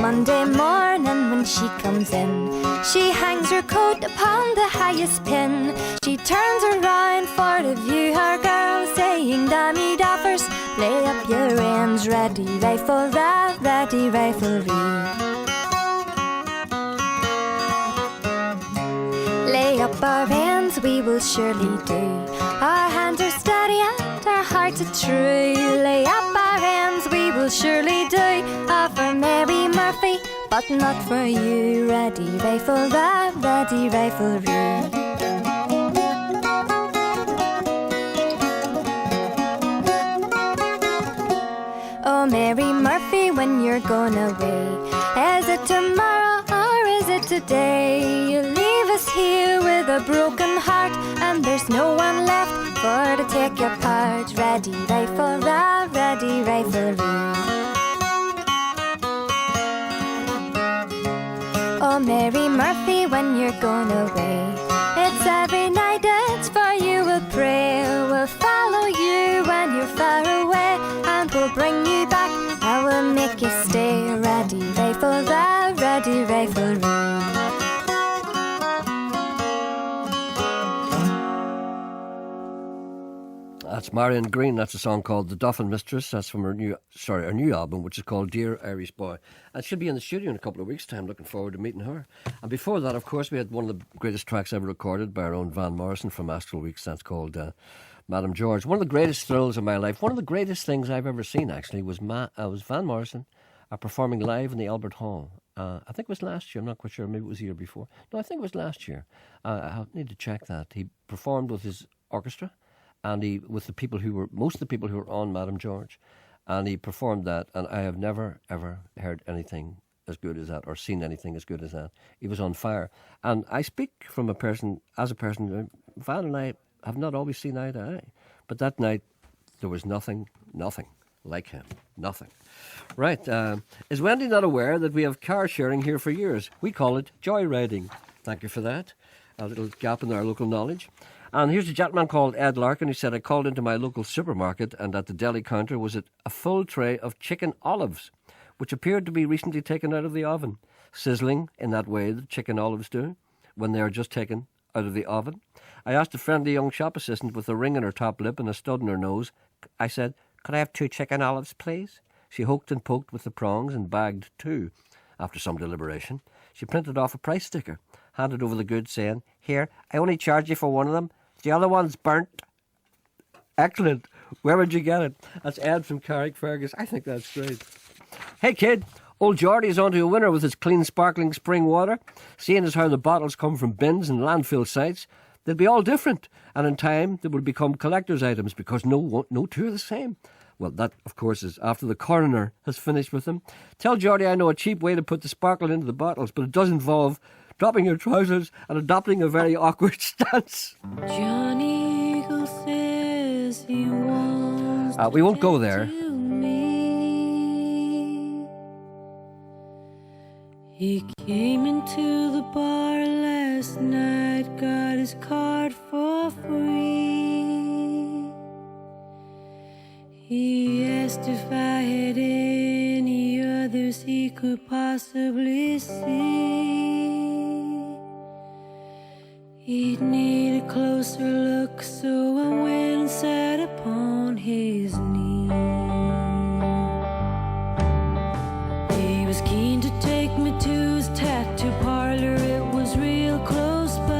[SPEAKER 2] Monday morning when she comes in, she hangs her coat upon the highest pin. She turns around for to view her girl, saying, "Dammy Daffers, lay up your ends. Ready rifle-ra, ready rivalry." Lay up our hands, we will surely do. Our hands are steady and our hearts are true. Lay up our hands, we will surely do. For Mary Murphy, but not for you. Ready rifle-ra, ready rivalry. Oh, Mary Murphy, when you're going away, is it tomorrow or is it today? You leave us here with a broken heart, and there's no one left for to take your part. Ready rifle-ra, ready rivalry. Oh, Mary Murphy, when you're going away, it's every night, it's for you we'll pray. We'll follow you when you're far away, and we'll bring you back, and we'll make you stay. Ready rifle-ra, ready rivalry.
[SPEAKER 1] That's Marion Green. That's a song called The Dauphin Mistress. That's from her new album, which is called Dear Irish Boy. And she'll be in the studio in a couple of weeks' time. Looking forward to meeting her. And before that, of course, we had one of the greatest tracks ever recorded by our own Van Morrison from Astral Weeks. That's called Madam George. One of the greatest thrills of my life, one of the greatest things I've ever seen, actually, was Van Morrison performing live in the Albert Hall. I think it was last year. I'm not quite sure. Maybe it was the year before. No, I think it was last year. I'll need to check that. He performed with his orchestra, and with most of the people who were on Madam George, and he performed that, and I have never, ever heard anything as good as that, or seen anything as good as that. He was on fire. And I speak from Van and I have not always seen eye to eye, but that night there was nothing like him. Nothing. Right. Is Wendy not aware that we have car sharing here for years? We call it joyriding. Thank you for that. A little gap in our local knowledge. And here's a gentleman called Ed Larkin. He said, "I called into my local supermarket, and at the deli counter was a full tray of chicken olives, which appeared to be recently taken out of the oven, sizzling in that way that chicken olives do when they are just taken out of the oven. I asked a friendly young shop assistant with a ring in her top lip and a stud in her nose. I said, 'Could I have 2 chicken olives, please?' She hoked and poked with the prongs and bagged 2. After some deliberation, she printed off a price sticker, handed over the goods, saying, 'Here, I only charge you for one of them. The other one's burnt.'" Excellent. Where would you get it? That's Ed from Carrickfergus. I think that's great. Hey, kid. Old Geordie's onto a winner with his clean, sparkling spring water. Seeing as how the bottles come from bins and landfill sites, they'll be all different. And in time, they will become collector's items because no two are the same. Well, that, of course, is after the coroner has finished with them. Tell Geordie I know a cheap way to put the sparkle into the bottles, but it does involve dropping your trousers and adopting a very awkward stance.
[SPEAKER 2] Johnny Eagle says he wants
[SPEAKER 1] We won't go there.
[SPEAKER 2] to me. He came into the bar last night, got his card for free. He asked if I had any others he could possibly see. He'd need a closer look, so I went and sat upon his knee. He was keen to take me to his tattoo parlor, it was real close by.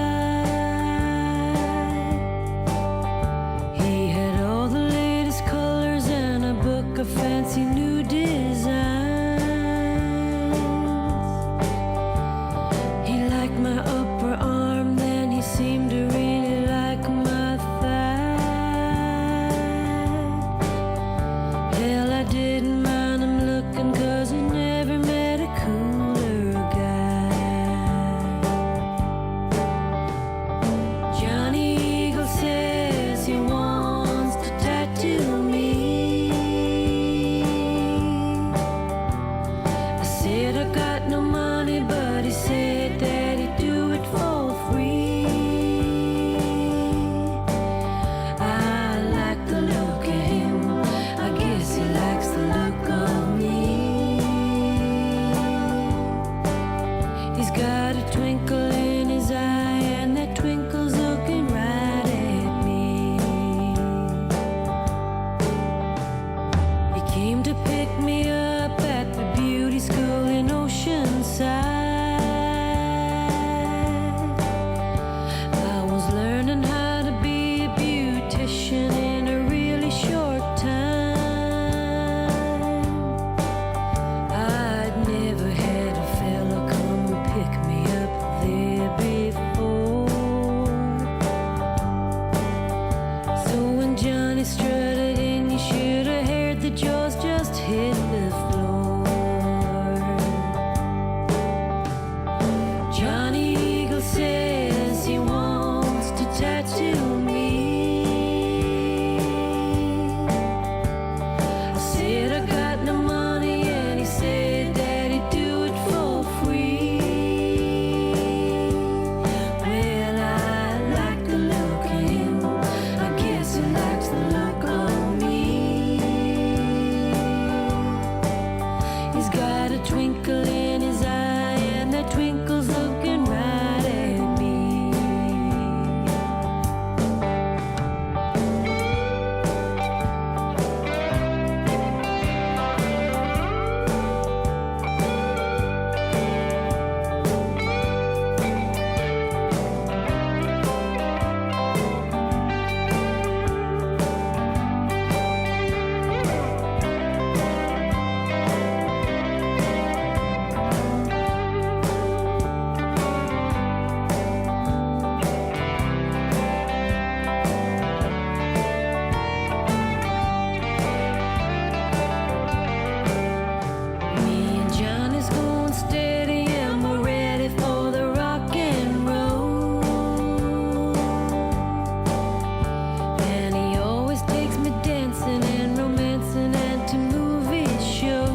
[SPEAKER 2] He had all the latest colors and a book of fancy new designs. I didn't mind him looking, 'cause I never met a cooler guy. Johnny Eagle says he wants to tattoo me. I said I got no money, but he said that he'd do it for free. I like the look of him, I guess he likes the look of me. He's got a twinkle in his eye, and that twinkle's looking right at me. He came to pick me up at the beauty school in Oceanside. I was learning how to be a beautician in a really short time. I'd never had a fella come and pick me up there before. So when Johnny strutted in, you should have heard the jaws just hit the floor. Johnny Eagle says he wants to tattoo me. I said I got no money, and he said that he'd do it for free. Well, I like the look of him, I guess he likes the look of me. He's got a twinkle in his eye, and that twinkle's looking right at me. Me and Johnny's going steady, and we're ready for the rock and roll. And he always takes me dancing and romancing and to movie shows.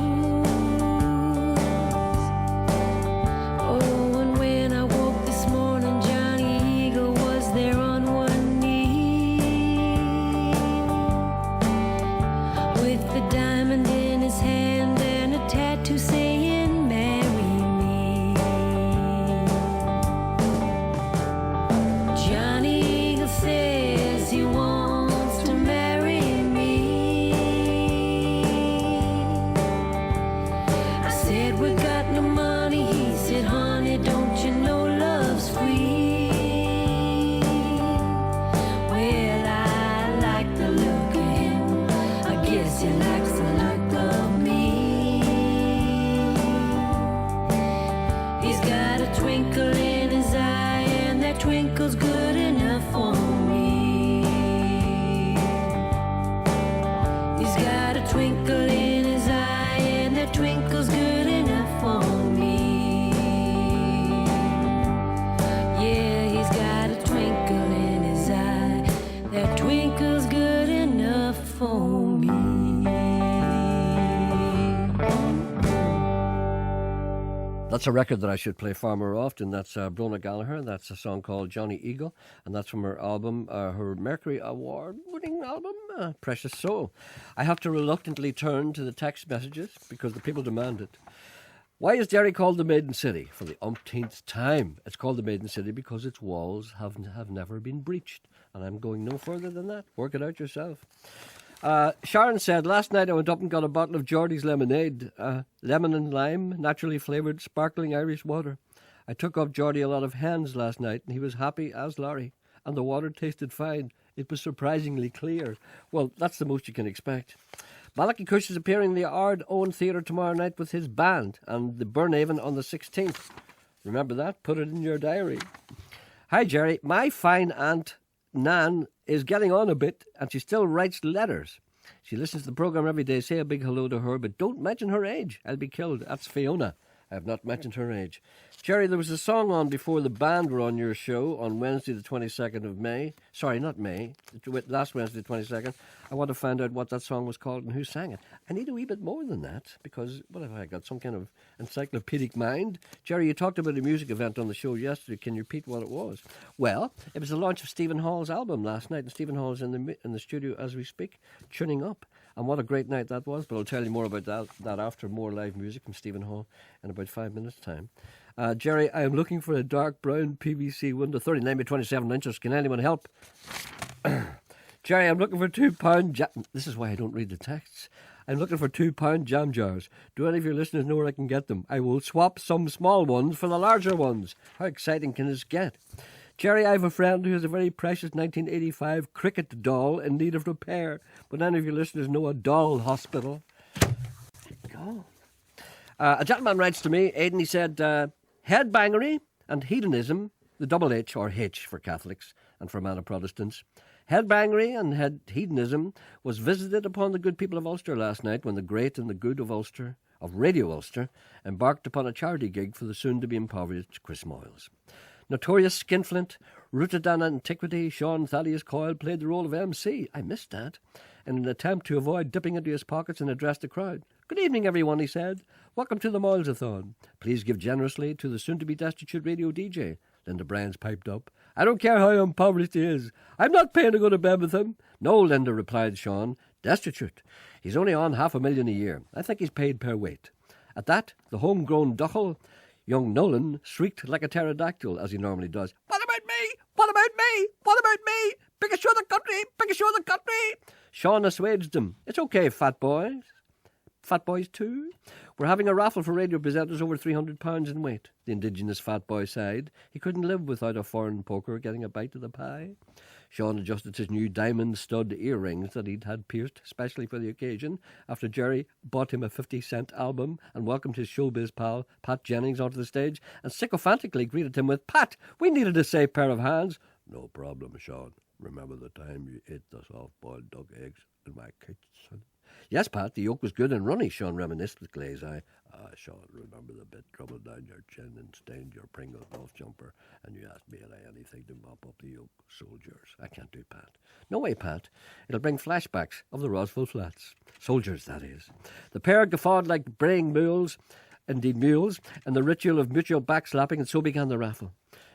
[SPEAKER 2] Oh, and when I woke this morning, Johnny Eagle was there on one knee, with the diamond in his hand and a tattoo saying, "Marry me." Johnny Eagle says he wants to marry me. I said we got no money. He said, "Honey, don't you know love's free?" Well, I like the look of him, I guess he likes the look of me. He's got a twinkle in his eye, and that twinkle's good enough for me. He's got a twinkle in his eye, and that twinkle's good enough for me. Yeah, he's got a twinkle in his eye, that twinkle's good enough for me.
[SPEAKER 1] That's a record that I should play far more often. That's Brona Gallagher. That's a song called Johnny Eagle, and that's from her album, her Mercury Award-winning album, Precious Soul. I have to reluctantly turn to the text messages because the people demand it. Why is Gerry called the Maiden City? For the umpteenth time. It's called the Maiden City because its walls have never been breached. And I'm going no further than that. Work it out yourself. Sharon said, last night I went up and got a bottle of Geordie's lemonade, lemon and lime, naturally flavoured, sparkling Irish water. I took up Geordie a lot of hands last night, and he was happy as Laurie. And the water tasted fine. It was surprisingly clear. Well, that's the most you can expect. Malachy Cush is appearing in the Ard Owen Theatre tomorrow night with his band, and the Burnhaven on the 16th. Remember that? Put it in your diary. Hi, Gerry. My fine aunt Nan is getting on a bit, and she still writes letters. She listens to the programme every day. Say a big hello to her, but don't mention her age. I'll be killed. That's Fiona. I have not mentioned her age. Gerry, there was a song on before the band were on your show on Wednesday the 22nd of May. Sorry, not May. Last Wednesday the 22nd. I want to find out what that song was called and who sang it. I need a wee bit more than that because, what have I got? Some kind of encyclopedic mind? Gerry, you talked about a music event on the show yesterday. Can you repeat what it was? Well, it was the launch of Stephen Hall's album last night, and Stephen Hall is in the studio as we speak, tuning up. And what a great night that was, but I'll tell you more about that after more live music from Stephen Hall in about 5 minutes' time. Gerry, I am looking for a dark brown PVC window, 39 by 27 inches. Can anyone help? Gerry, I'm looking for £2 This is why I don't read the texts. I'm looking for £2 jam jars. Do any of your listeners know where I can get them? I will swap some small ones for the larger ones. How exciting can this get? Gerry, I have a friend who has a very precious 1985 cricket doll in need of repair. But any of your listeners know a doll hospital? Go. A gentleman writes to me, Aidan, he said, headbangery and hedonism, the double H or H for Catholics and for Manor Protestants. Headbangery and hedonism was visited upon the good people of Ulster last night when the great and the good of Ulster, of Radio Ulster, embarked upon a charity gig for the soon-to-be impoverished Chris Moyles. Notorious skinflint, rooted in antiquity, Sean Thaddeus Coyle played the role of MC. I missed that. In an attempt to avoid dipping into his pockets and address the crowd. Good evening, everyone, he said. Welcome to the Moyles-a-thon. Please give generously to the soon-to-be destitute radio DJ. Linda Bryan's piped up. I don't care how impoverished he is. I'm not paying to go to bed with him. No, Linda, replied Sean. Destitute. He's only on $500,000 a year. I think he's paid per weight. At that, the homegrown duchel, young Nolan, shrieked like a pterodactyl, as he normally does. What about me? What about me? What about me? Biggest show in the country! Biggest show in the country! Sean assuaged him. It's okay, fat boys. Fat boys too? We're having a raffle for radio presenters over £300 in weight. The indigenous fat boy sighed. He couldn't live without a foreign poker getting a bite of the pie. Sean adjusted his new diamond stud earrings that he'd had pierced specially for the occasion after Gerry bought him a 50-cent album and welcomed his showbiz pal Pat Jennings onto the stage and sycophantically greeted him with, Pat, we needed a safe pair of hands. No problem, Sean. Remember the time you ate the soft-boiled duck eggs in my kitchen? Yes, Pat, the yolk was good and runny, Sean reminisced with glazed eye. Sean, remember the bit trouble down your chin and stained your Pringle golf jumper, and you asked me had I anything to mop up the yolk? Soldiers. I can't do Pat. No way, Pat. It'll bring flashbacks of the Roswell Flats. Soldiers, that is. The pair guffawed like braying mules, and the ritual of mutual backslapping, and so began the raffle.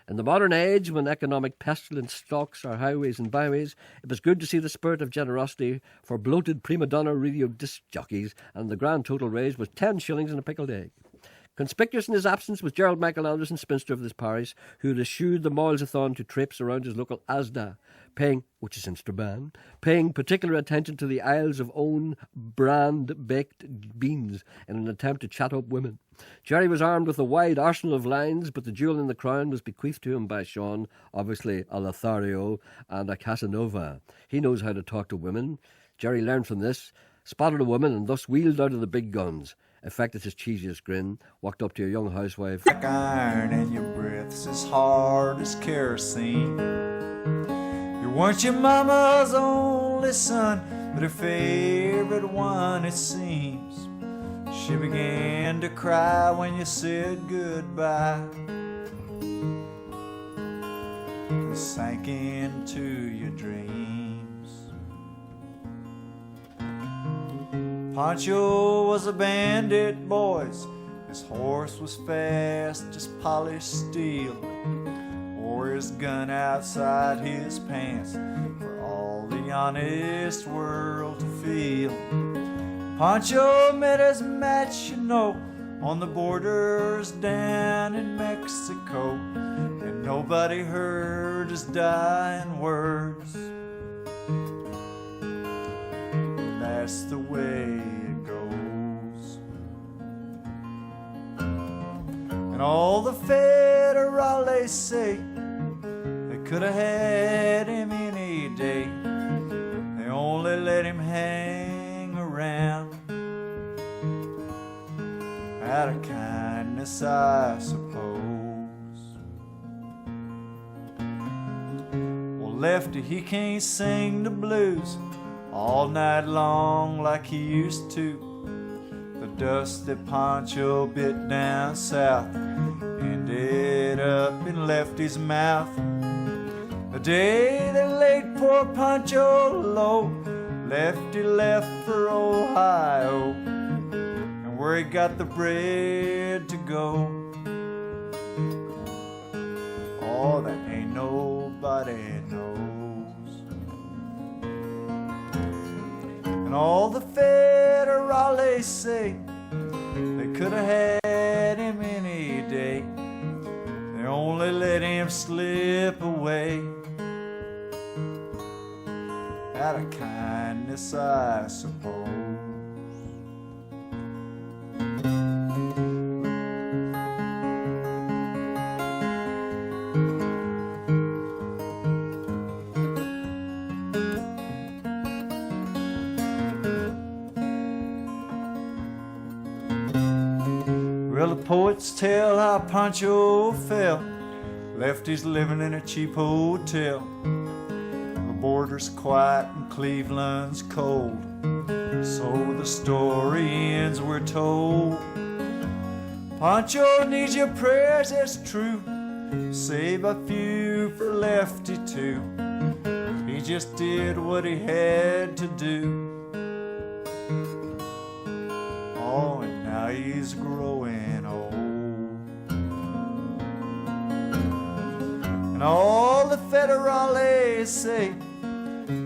[SPEAKER 1] In the modern age, when economic pestilence stalks our highways and byways, it was good to see the spirit of generosity for bloated prima donna radio disc jockeys, and the grand total raised was 10 shillings and a pickled egg. Conspicuous in his absence was Gerald Michael Anderson, spinster of this parish, who had eschewed the Moyles-a-thon to traipse around his local Asda, which is since Strabane, paying particular attention to the aisles of own brand baked beans in an attempt to chat up women. Gerry was armed with a wide arsenal of lines, but the jewel in the crown was bequeathed to him by Sean, obviously a Lothario and a Casanova. He knows how to talk to women. Gerry learned from this, spotted a woman, and thus wheeled out of the big guns, affected his cheesiest grin, walked up to a young housewife.
[SPEAKER 13] Like iron and your breath's as hard as kerosene. You weren't your mama's only son, but her favorite one, it seems. She began to cry when you said goodbye and sank into your dreams. Pancho was a bandit, boys. His horse was fast as polished steel. Wore his gun outside his pants for all the honest world to feel. Pancho met his match, you know, on the borders down in Mexico, and nobody heard his dying words. And that's the way it goes. And all the federales say they could have had him any day. They only let him hang around out of kindness, I suppose. Well, Lefty, he can't sing the blues all night long like he used to. The dusty poncho bit down south ended up in Lefty's mouth. The day they laid poor Poncho low, Lefty left for Ohio, and where he got the bread to go, oh, that ain't nobody knows. And all the federales say they could have had him any day, they only let him slip away out of kindness, I suppose. Well, the poets tell how Pancho felt. Lefty's living in a cheap hotel. The border's quiet and Cleveland's cold. So the story ends, we're told. Pancho needs your prayers, that's true. Save a few for Lefty too. He just did what he had to do. Oh, and now he's growing old. And all the federales say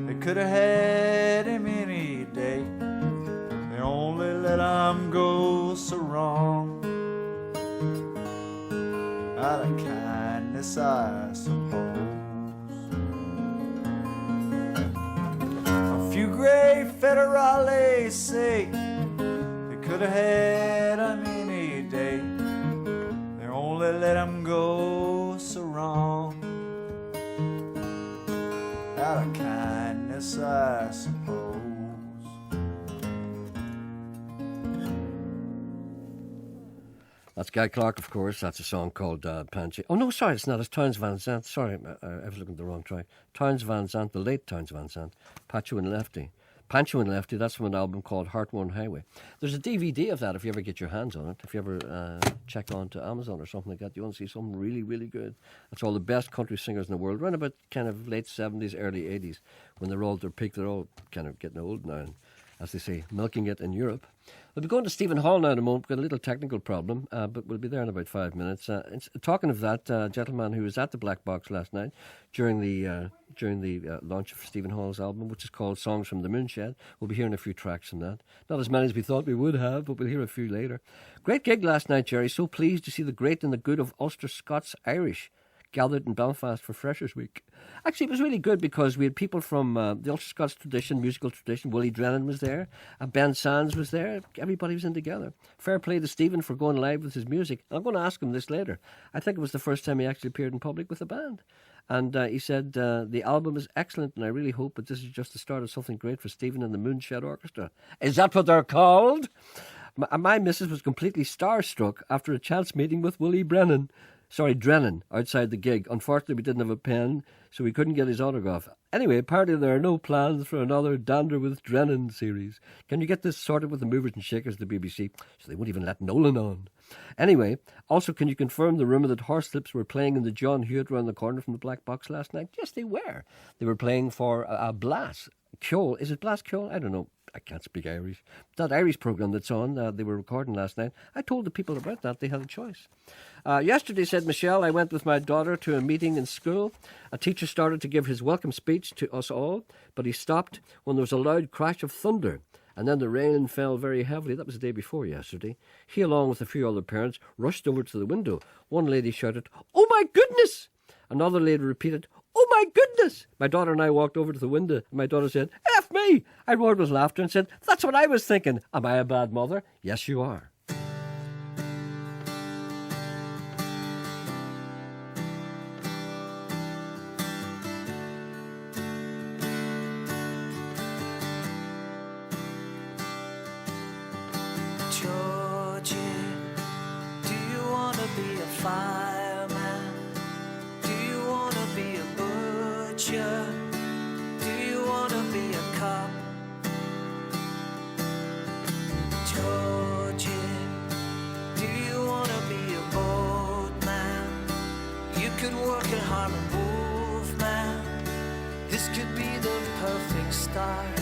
[SPEAKER 13] they could have had him any day, they only let him go so wrong out of kindness, I suppose. A few gray federales say they could have had him any day, they only let him go so wrong out of kindness, I suppose.
[SPEAKER 1] That's Guy Clark, of course. That's a song called Pancho. Oh, no, sorry, it's not. It's Townes Van Zandt. Sorry, I was looking at the wrong track. Townes Van Zandt, the late Townes Van Zandt. Pancho and Lefty, that's from an album called Heart One Highway. There's a DVD of that if you ever get your hands on it. If you ever check on to Amazon or something like that, you want to see something really, really good. That's all the best country singers in the world, around about kind of late 70s, early 80s, when they're all at their peak. They're all kind of getting old now, and, as they say, milking it in Europe. We'll be going to Stephen Hall now in a moment. We've got a little technical problem, but we'll be there in about 5 minutes. Talking of that, gentleman who was at the Black Box last night during the launch of Stephen Hall's album, which is called Songs from the Moonshed. We'll be hearing a few tracks from that. Not as many as we thought we would have, but we'll hear a few later. Great gig last night, Gerry. So pleased to see the great and the good of Ulster Scots Irish gathered in Belfast for Freshers Week. Actually, it was really good because we had people from the Ulster Scots tradition, musical tradition. Willie Drennan was there. Ben Sands was there. Everybody was in together. Fair play to Stephen for going live with his music. I'm going to ask him this later. I think it was the first time he actually appeared in public with a band. And he said, the album is excellent and I really hope that this is just the start of something great for Stephen and the Moonshed Orchestra. Is that what they're called? My missus was completely starstruck after a chance meeting with Willie Drennan outside the gig. Unfortunately, we didn't have a pen, so we couldn't get his autograph. Anyway, apparently there are no plans for another Dander with Drennan series. Can you get this sorted with the movers and shakers of the BBC? So they won't even let Nolan on. Anyway, also, can you confirm the rumour that Horselips were playing in the John Hewitt round the corner from the Black Box last night? Yes, they were. They were playing for a Blas Kjol. Is it Blas Kjol? I don't know. I can't speak Irish. That Irish programme that's on, they were recording last night. I told the people about that. They had a choice. Yesterday, said Michelle, I went with my daughter to a meeting in school. A teacher started to give his welcome speech to us all, but he stopped when there was a loud crash of thunder. And then the rain fell very heavily. That was the day before yesterday. He, along with a few other parents, rushed over to the window. One lady shouted, "Oh my goodness!" Another lady repeated, "Oh my goodness!" My daughter and I walked over to the window, and my daughter said, "F me!" I roared with laughter and said, "That's what I was thinking. Am I a bad mother?" Yes, you are.
[SPEAKER 14] Georgie, do you want to be a fireman? Do you want to be a butcher? Do you want to be a cop? Georgie, do you wanna be a boatman? You could work at Harlem Wolfman. This could be the perfect start.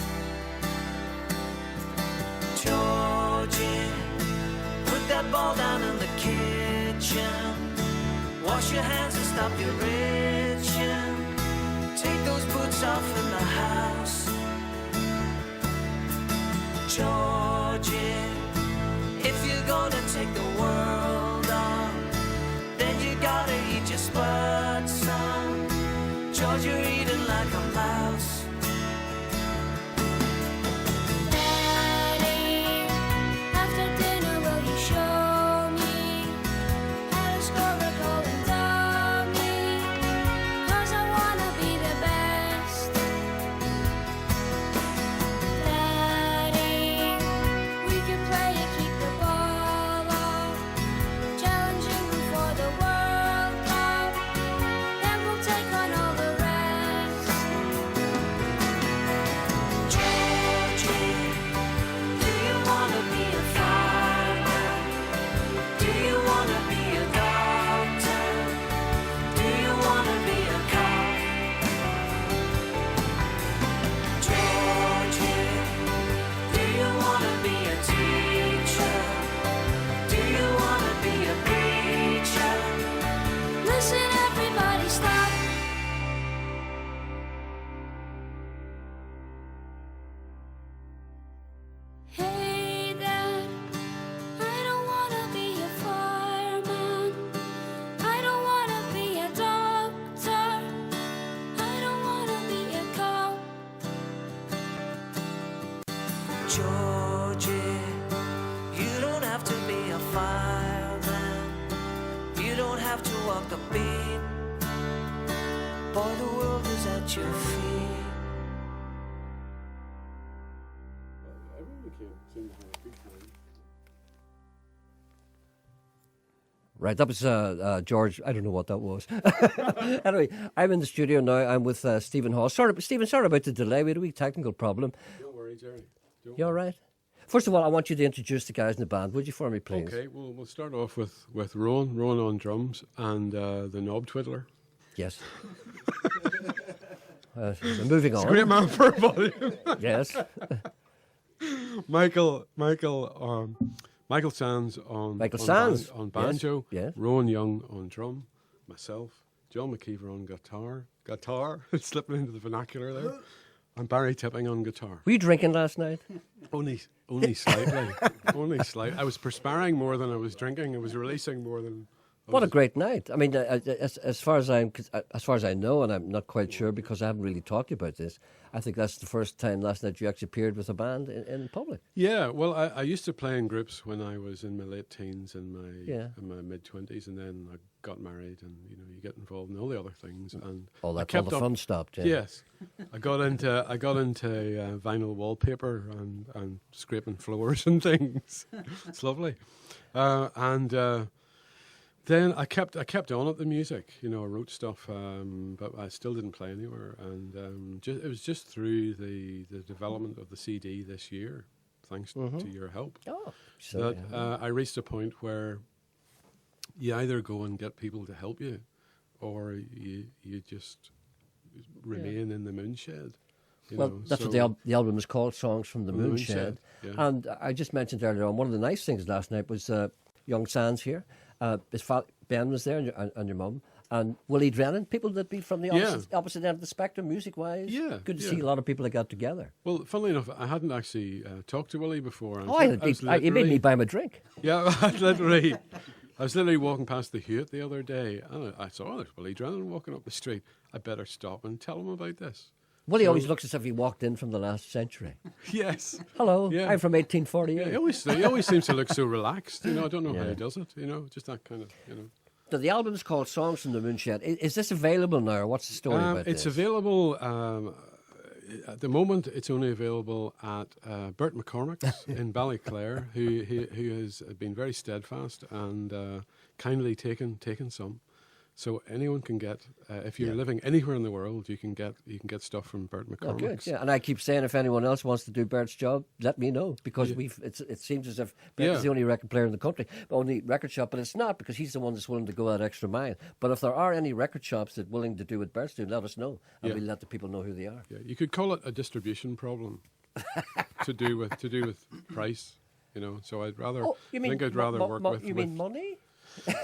[SPEAKER 14] Georgie, put that ball down in the kitchen. Wash your hands and stop your retching. Take those boots off in the house. Georgie, if you're gonna take the world on, then you gotta eat your spud, son. George, you're eating like a mouse.
[SPEAKER 2] Daddy, after dinner will you show me how to score a goal and dummy? 'Cause I wanna be the best. Daddy, we could play and keep the ball off, challenging for the World Cup. Then we'll take on all the rest.
[SPEAKER 14] Georgie, do you wanna be a fireman? Do you wanna be a doctor? Do you wanna be a cop? Georgie, do you wanna be a teacher? Do you wanna be a preacher?
[SPEAKER 2] Listen, everybody, stop. Hey, Dad, I don't wanna be a fireman. I don't wanna be a doctor. I don't wanna be a cop.
[SPEAKER 14] Georgie, you don't have to be a fireman. You don't have to walk the beat. Boy, the world is at your feet.
[SPEAKER 1] Right, that was George. I don't know what that was. Anyway, I'm in the studio now. I'm with Stephen Hall. Stephen, sorry about the delay. We had a wee technical problem.
[SPEAKER 15] Don't worry, Gerry.
[SPEAKER 1] You all right? First of all, I want you to introduce the guys in the band, would you, for me, please?
[SPEAKER 15] Okay, well, we'll start off with Rowan on drums and the knob twiddler.
[SPEAKER 1] Yes. Moving on.
[SPEAKER 15] It's a great man for volume.
[SPEAKER 1] Yes.
[SPEAKER 15] Michael Sands on banjo.
[SPEAKER 1] Yes.
[SPEAKER 15] Rowan Young on drum. Myself, John McKeever on guitar. Slipping into the vernacular there. And Barry Tipping on guitar.
[SPEAKER 1] Were you drinking last night?
[SPEAKER 15] Only slightly. Only slightly. I was perspiring more than I was drinking. I was releasing more than.
[SPEAKER 1] What a great night! I mean, as far as I know, and I'm not quite sure because I haven't really talked to you about this. I think that's the first time last night you actually appeared with a band in public.
[SPEAKER 15] Yeah, well, I used to play in groups when I was in my late teens and my mid-20s, and then I got married, and you get involved in all the other things, and
[SPEAKER 1] all the fun stopped. Yeah.
[SPEAKER 15] Yes, I got into vinyl wallpaper and scraping floors and things. It's lovely, and. Then I kept on at the music, I wrote stuff, but I still didn't play anywhere. And it was just through the development of the CD this year, thanks to your help, that I reached a point where you either go and get people to help you, or you just remain in the moonshed.
[SPEAKER 1] Well, that's what the album is called, Songs from the Moonshed.
[SPEAKER 15] Yeah.
[SPEAKER 1] And I just mentioned earlier on, one of the nice things last night was young Sands here. Ben was there, and your mum, and Willie Drennan, people that be from the opposite end of the spectrum, music-wise.
[SPEAKER 15] Yeah,
[SPEAKER 1] good to see a lot of people that got together.
[SPEAKER 15] Well, funnily enough, I hadn't actually talked to Willie before.
[SPEAKER 1] He made me buy him a drink.
[SPEAKER 15] Yeah, I was literally walking past the Hewitt the other day, and I saw there's Willie Drennan walking up the street. I better stop and tell him about this.
[SPEAKER 1] Willie always looks as if he walked in from the last century.
[SPEAKER 15] Yes.
[SPEAKER 1] Hello, I'm from 1848.
[SPEAKER 15] Yeah, he always seems to look so relaxed. I don't know how he does it. Just that kind of.
[SPEAKER 1] So the album is called Songs from the Moonshed. Is this available now, or what's the story about this?
[SPEAKER 15] It's available. At the moment, it's only available at Bert McCormick's in Ballyclare, who has been very steadfast and kindly taken some. So anyone can get, if you're living anywhere in the world, you can get stuff from Bert
[SPEAKER 1] Oh,
[SPEAKER 15] McCormick's.
[SPEAKER 1] good. Yeah, and I keep saying if anyone else wants to do Bert's job, let me know, because it seems as if Bert is the only record player in the country, only record shop, but it's not, because he's the one that's willing to go that extra mile. But if there are any record shops that are willing to do what Bert's doing, let us know, and we'll let the people know who they are.
[SPEAKER 15] Yeah, you could call it a distribution problem to do with price. So I'd rather.
[SPEAKER 1] Oh, you mean
[SPEAKER 15] I'd rather work with.
[SPEAKER 1] You mean money?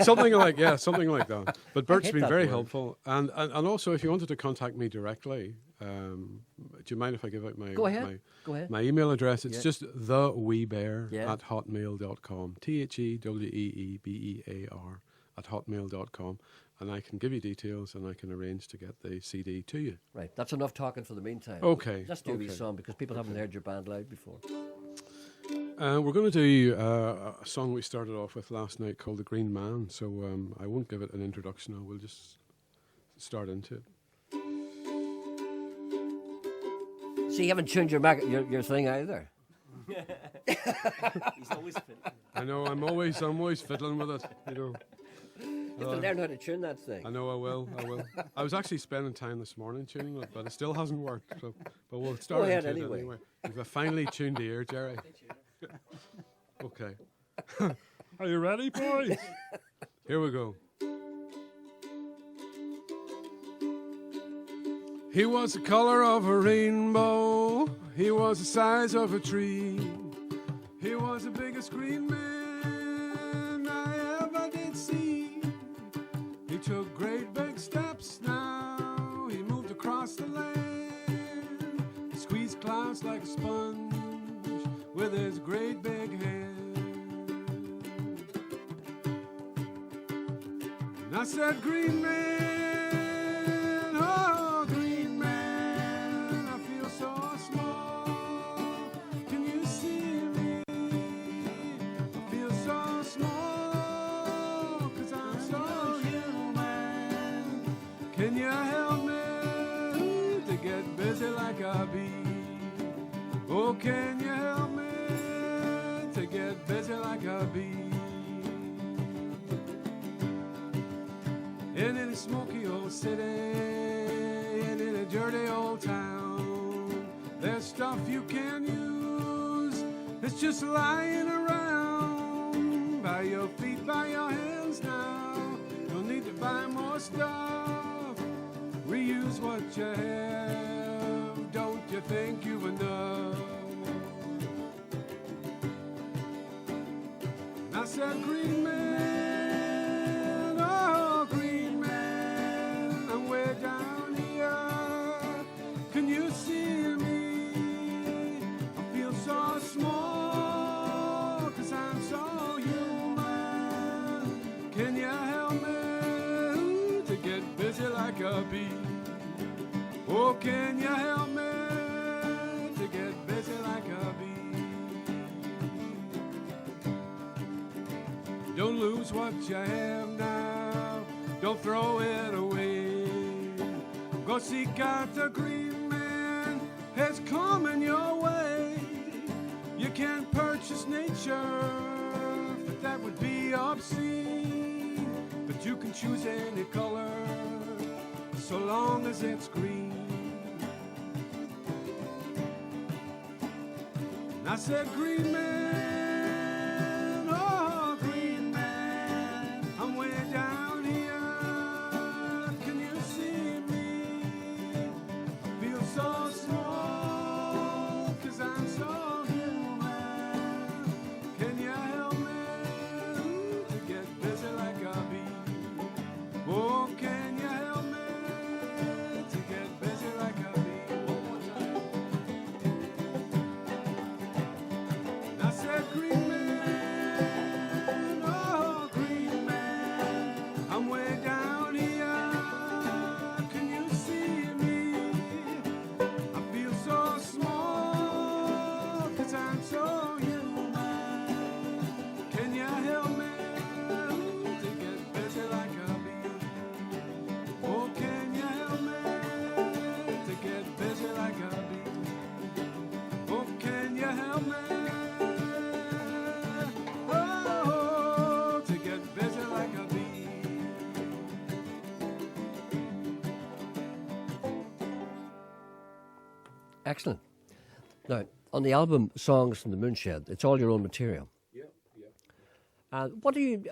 [SPEAKER 15] something like that. But Bert's been very
[SPEAKER 1] word.
[SPEAKER 15] helpful, and also if you wanted to contact me directly, do you mind if I give out my
[SPEAKER 1] Go ahead.
[SPEAKER 15] my email address? It's just theweebear
[SPEAKER 1] Yeah.
[SPEAKER 15] at hotmail.com. TheWeebear at hotmail.com, and I can give you details and I can arrange to get the CD to you.
[SPEAKER 1] Right, that's enough talking for the meantime.
[SPEAKER 15] Okay.
[SPEAKER 1] Let's do a wee song, because people haven't heard your band live before.
[SPEAKER 15] We're going to do a song we started off with last night called The Green Man, so I won't give it an introduction. I will just start into it.
[SPEAKER 1] See, you haven't tuned your thing either.
[SPEAKER 16] He's always fiddling.
[SPEAKER 15] I know, I'm always fiddling with it,
[SPEAKER 1] You have to learn how to tune that thing.
[SPEAKER 15] I know, I will. I was actually spending time this morning tuning it, but it still hasn't worked. So, but we'll start
[SPEAKER 1] ahead
[SPEAKER 15] into it
[SPEAKER 1] anyway.
[SPEAKER 15] You've a finely tuned ear, Gerry. Okay. Are you ready, boys? Here we go. He was the color of a rainbow. He was the size of a tree. He was the biggest green man I ever did see. He took great big steps now. He moved across the land. He squeezed clouds like a sponge with his great big hand. And I said, green man, oh green man, I feel so small. Can you see me? I feel so small, 'cause I'm so human. Can you help me to get busy like a bee? Oh, can you help me to get busy like a bee? In a smoky old city, and in a dirty old town, there's stuff you can use that's just lying around. By your feet, by your hands now, don't need to buy more stuff. Reuse what you have, don't you think you've enough? And I said, green man, oh green man, I'm way down here. Can you see me? I feel so small, 'cause I'm so human. Can you help me to get busy like a bee? Oh, can you help me to get busy like a bee? Don't lose what you have now, don't throw it away. Go seek out the green man, it's coming your way. You can't purchase nature, but that would be obscene. But you can choose any color, so long as it's green. And I said, green man, oh green man, I'm way down here. Can you see me? I feel so small, 'cause I'm so human. Can you help me to get busy like a bee? Oh, can you help me to get busy like a bee? One more time. And I said,
[SPEAKER 1] Excellent. Now, on the album Songs from the Moonshed, it's all your own material.
[SPEAKER 15] Yeah.
[SPEAKER 1] What are you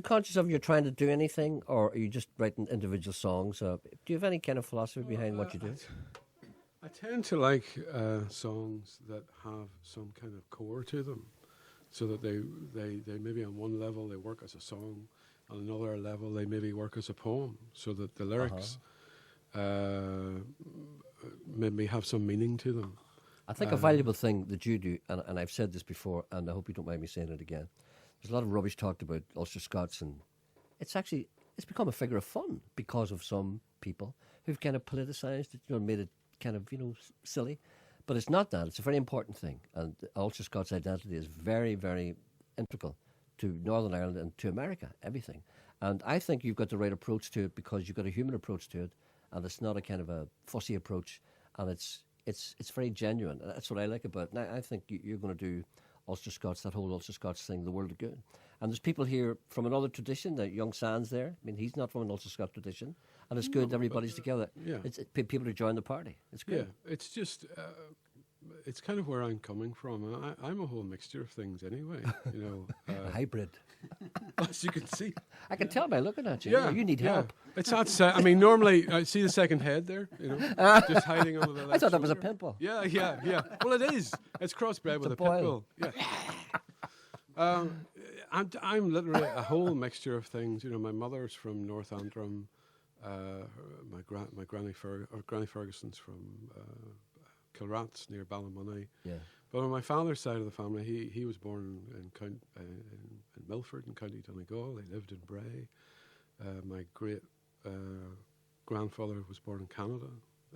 [SPEAKER 1] conscious of? You're trying to do anything, or are you just writing individual songs? Do you have any kind of philosophy behind what you do?
[SPEAKER 15] I tend to like songs that have some kind of core to them, so that they maybe on one level they work as a song, on another level they maybe work as a poem, so that the lyrics maybe have some meaning to them.
[SPEAKER 1] I think a valuable thing that you do, and I've said this before, and I hope you don't mind me saying it again, there's a lot of rubbish talked about Ulster Scots, and it's become a figure of fun because of some people who've kind of politicised it, made it kind of, silly. But it's not that. It's a very important thing. And Ulster Scots identity is very, very integral to Northern Ireland and to America, everything. And I think you've got the right approach to it because you've got a human approach to it, and it's not a kind of a fussy approach, and it's very genuine. That's what I like about it. And I think you're going to do Ulster Scots, that whole Ulster Scots thing, the world of good. And there's people here from another tradition, the young Sands there. I mean, he's not from an Ulster Scots tradition. And it's good everybody's together.
[SPEAKER 15] Yeah.
[SPEAKER 1] It's people to join the party. It's good.
[SPEAKER 15] Yeah, it's just, it's kind of where I'm coming from. I'm a whole mixture of things anyway,
[SPEAKER 1] A hybrid.
[SPEAKER 15] As you can see.
[SPEAKER 1] I can tell by looking at you.
[SPEAKER 15] Yeah,
[SPEAKER 1] You need help.
[SPEAKER 15] It's not, I mean, normally, I see the second head there, just hiding under the left
[SPEAKER 1] I thought that was a
[SPEAKER 15] shoulder.
[SPEAKER 1] pimple.
[SPEAKER 15] Yeah. Well, it is. It's crossbred with a
[SPEAKER 1] boil.
[SPEAKER 15] pimple. Yeah. I'm literally a whole mixture of things. My mother's from North Antrim. My Granny Ferguson's from Kilrats near Ballymoney.
[SPEAKER 1] Yeah.
[SPEAKER 15] But on my father's side of the family, he was born in Milford in County Donegal. He lived in Bray. My great grandfather was born in Canada,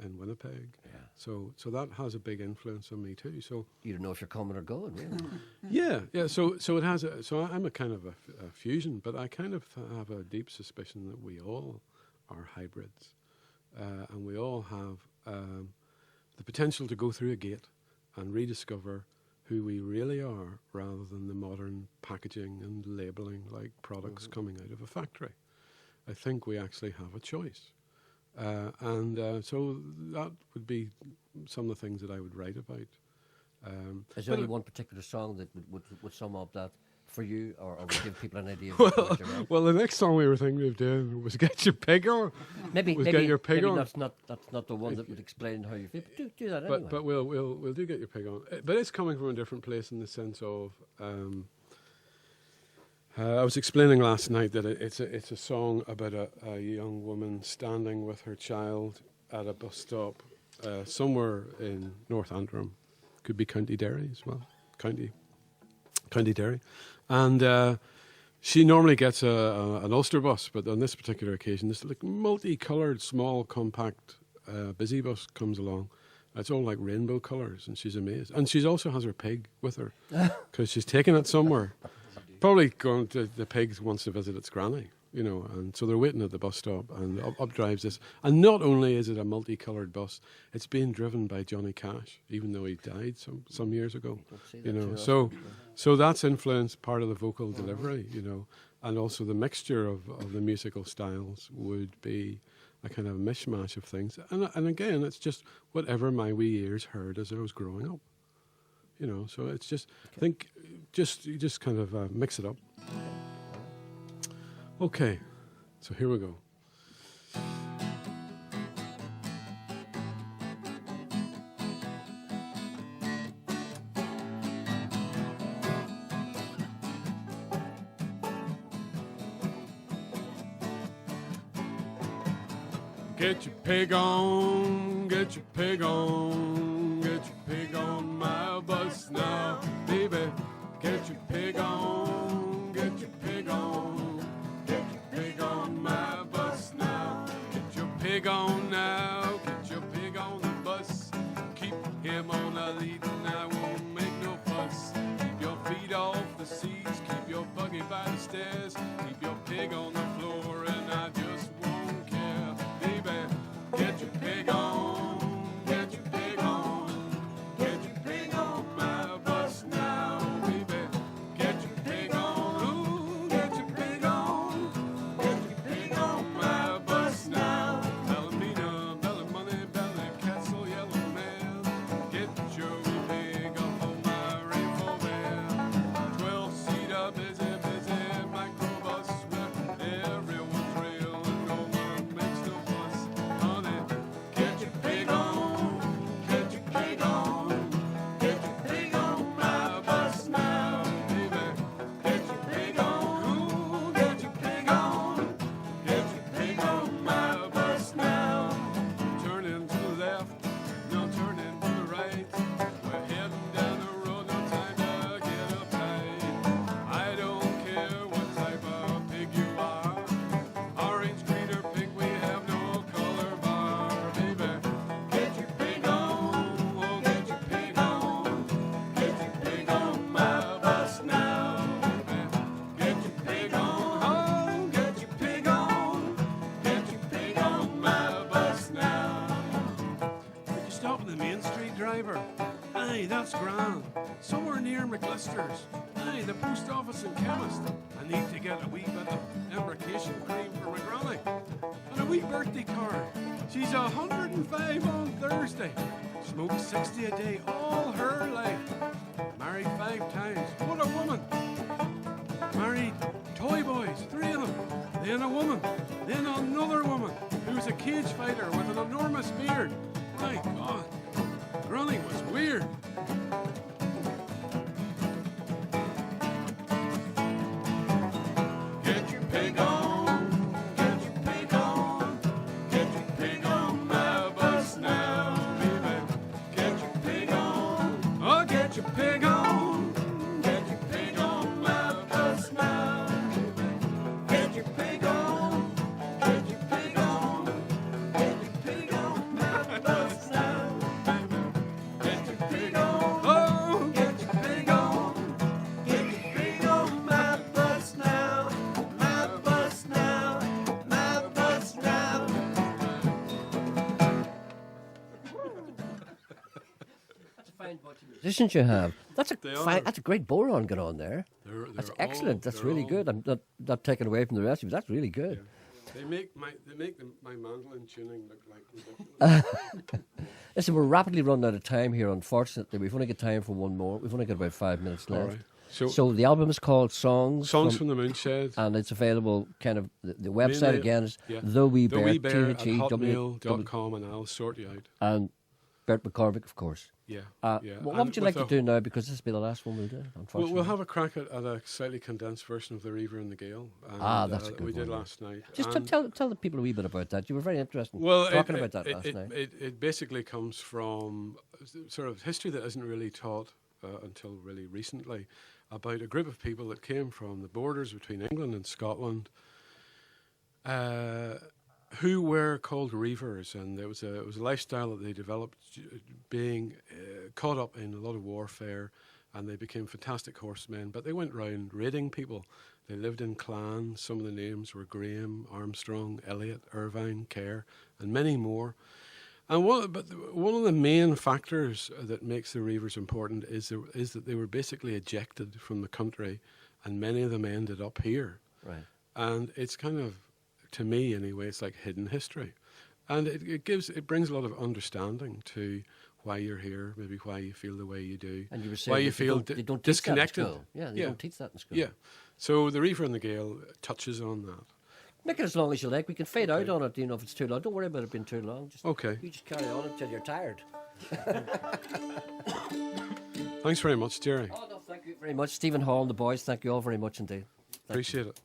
[SPEAKER 15] in Winnipeg.
[SPEAKER 1] Yeah.
[SPEAKER 15] So that has a big influence on me too. So
[SPEAKER 1] you don't know if you're coming or going, really.
[SPEAKER 15] yeah. So it has. So I'm a kind of a fusion, but I kind of have a deep suspicion that we all are hybrids, and we all have the potential to go through a gate and rediscover who we really are, rather than the modern packaging and labelling like products coming out of a factory. I think we actually have a choice. So that would be some of the things that I would write about.
[SPEAKER 1] Is there only one particular song that would sum up that for you, or would give people an idea of what you're about?
[SPEAKER 15] Well, the next song we were thinking of doing was Get Your Pig On.
[SPEAKER 1] Maybe
[SPEAKER 15] Get Your Pig On.
[SPEAKER 1] That's not the one that would explain how you feel. Do that anyway.
[SPEAKER 15] But we'll do Get Your Pig On. But it's coming from a different place in the sense of I was explaining last night that it's a song about a young woman standing with her child at a bus stop somewhere in North Antrim. Could be County Derry as well. County Derry. And she normally gets an Ulster bus, but on this particular occasion, this multicoloured, small, compact busy bus comes along. It's all like rainbow colours, and she's amazed. And she also has her pig with her, because she's taking it somewhere. Probably going to, the pig wants to visit its granny, and so they're waiting at the bus stop, and up drives this. And not only is it a multicoloured bus, it's being driven by Johnny Cash, even though he died some years ago. So that's influenced part of the vocal delivery, and also the mixture of the musical styles would be a kind of mishmash of things. And again, it's just whatever my wee ears heard as I was growing up. So it's just, I think, you just kind of mix it up. Okay, so here we go. Get your pig on, get your pig on, get your pig on my bus now, baby. Get your pig on, get your pig on, get your pig on my bus now. Get your pig on now, get your pig on the bus. Keep him on the lead and I won't make no fuss. Keep your feet off the seats, keep your buggy by the stairs. Keep your pig on the floor and I just won't care. Baby, get your pig on, get your pig on, get your pig on my bus now, baby. Get your pig on, ooh, get your pig on, get your pig on my bus now. Ballymena, Ballymoney, Ballycastle, Yellow Man. McLister's. Aye, the post office and chemist. I need to get a wee bit of embarkation cream for my granny. And a wee birthday card. She's 105 on Thursday. Smoked 60 a day all her life. Married 5 times. What a woman. Married toy boys, 3 of them. Then a woman. Then another woman who was a cage fighter with an enormous beard. My God. Granny was weird. Get your pig on, get your pig on, get your pig on my bus now, baby. Get your pig on, oh, get your pig on, get your pig on my bus now, baby. Get your pig on, get your pig on, get your pig on my bus now, baby. Get your pig on, oh, get your pig on, get your pig on my bus now, my bus now, my bus now.
[SPEAKER 1] That's a fine bunch of musicians you have. That's a
[SPEAKER 15] They
[SPEAKER 1] fine,
[SPEAKER 15] are.
[SPEAKER 1] that's a great boron going on there. That's excellent. That's really good. I'm not taking away from the rest of you. That's really good.
[SPEAKER 15] They make my mandolin tuning look like ridiculous.
[SPEAKER 1] Listen, we're rapidly running out of time here, unfortunately. We've only got time for one more. We've only got about 5 minutes
[SPEAKER 15] All
[SPEAKER 1] left.
[SPEAKER 15] right.
[SPEAKER 1] So the album is called Songs
[SPEAKER 15] Songs from the Moonshed.
[SPEAKER 1] and it's available kind of, the website
[SPEAKER 15] Mainly-
[SPEAKER 1] again is
[SPEAKER 15] yeah.
[SPEAKER 1] The Wee
[SPEAKER 15] The
[SPEAKER 1] Bear,
[SPEAKER 15] Wee Bear at
[SPEAKER 1] THE,
[SPEAKER 15] hotmail.com, and I'll sort you out.
[SPEAKER 1] and Bert McCormick, of course.
[SPEAKER 15] Yeah,
[SPEAKER 1] Well,
[SPEAKER 15] yeah.
[SPEAKER 1] what
[SPEAKER 15] And
[SPEAKER 1] would you
[SPEAKER 15] with
[SPEAKER 1] like to do now? Because this will be the last one we'll do,
[SPEAKER 15] We'll,
[SPEAKER 1] unfortunately.
[SPEAKER 15] we'll have a crack at a slightly condensed version of The Reaver and the Gale. And,
[SPEAKER 1] That's a good
[SPEAKER 15] we did
[SPEAKER 1] one, yeah.
[SPEAKER 15] last night.
[SPEAKER 1] Just
[SPEAKER 15] And-
[SPEAKER 1] tell the people a wee bit about that. You were very interested
[SPEAKER 15] Well,
[SPEAKER 1] talking about that last
[SPEAKER 15] it,
[SPEAKER 1] night.
[SPEAKER 15] It basically comes from sort of history that isn't really taught until really recently, about a group of people that came from the borders between England and Scotland, who were called reavers, and it was a lifestyle that they developed, being caught up in a lot of warfare, and they became fantastic horsemen. But they went round raiding people. They lived in clans. Some of the names were Graham, Armstrong, Elliot, Irvine, Kerr, and many more. And one of the main factors that makes the reavers important is that they were basically ejected from the country, and many of them ended up here.
[SPEAKER 1] Right.
[SPEAKER 15] And it's kind of, to me anyway, it's like hidden history, and it brings a lot of understanding to why you're here, maybe why you feel the way you do,
[SPEAKER 1] And you were saying
[SPEAKER 15] why you
[SPEAKER 1] that they
[SPEAKER 15] feel
[SPEAKER 1] don't teach that in
[SPEAKER 15] disconnected.
[SPEAKER 1] school. Yeah, they don't teach that in school.
[SPEAKER 15] Yeah, so the Reaver and the Gale touches on that.
[SPEAKER 1] Make it as long as you like. We can fade out on it, if it's too long. Don't worry about it being too long.
[SPEAKER 15] Okay.
[SPEAKER 1] You just carry on until you're tired.
[SPEAKER 15] Thanks very much, Gerry.
[SPEAKER 1] Oh, no, thank you very much. Stephen Hall and the boys, thank you all very much indeed.
[SPEAKER 15] Appreciate it.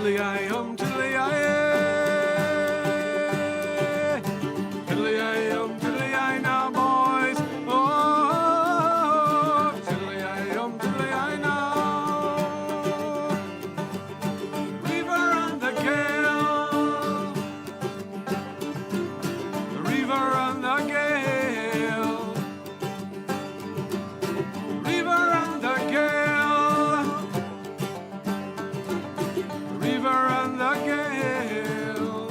[SPEAKER 15] tiddly-i-um, tiddly-i-eh. Tiddly-i-um, tiddly-i now, boys. Oh, tiddly-i-um, tiddly-i now. Reaver and the gale. The reaver and the gale. Reaver and the gale. The reaver and the gale.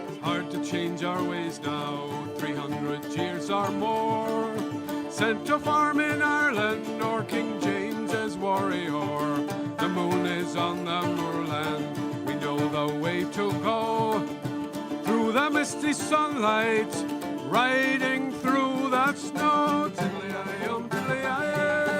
[SPEAKER 15] It's hard to change our ways now, 300 years or more. Sent to farm in Ireland, or King James's warrior. The moon is on the moorland, we know the way to go. Through the misty sunlight, riding through that snow. Tiddly-i-um, tiddly-i-eh.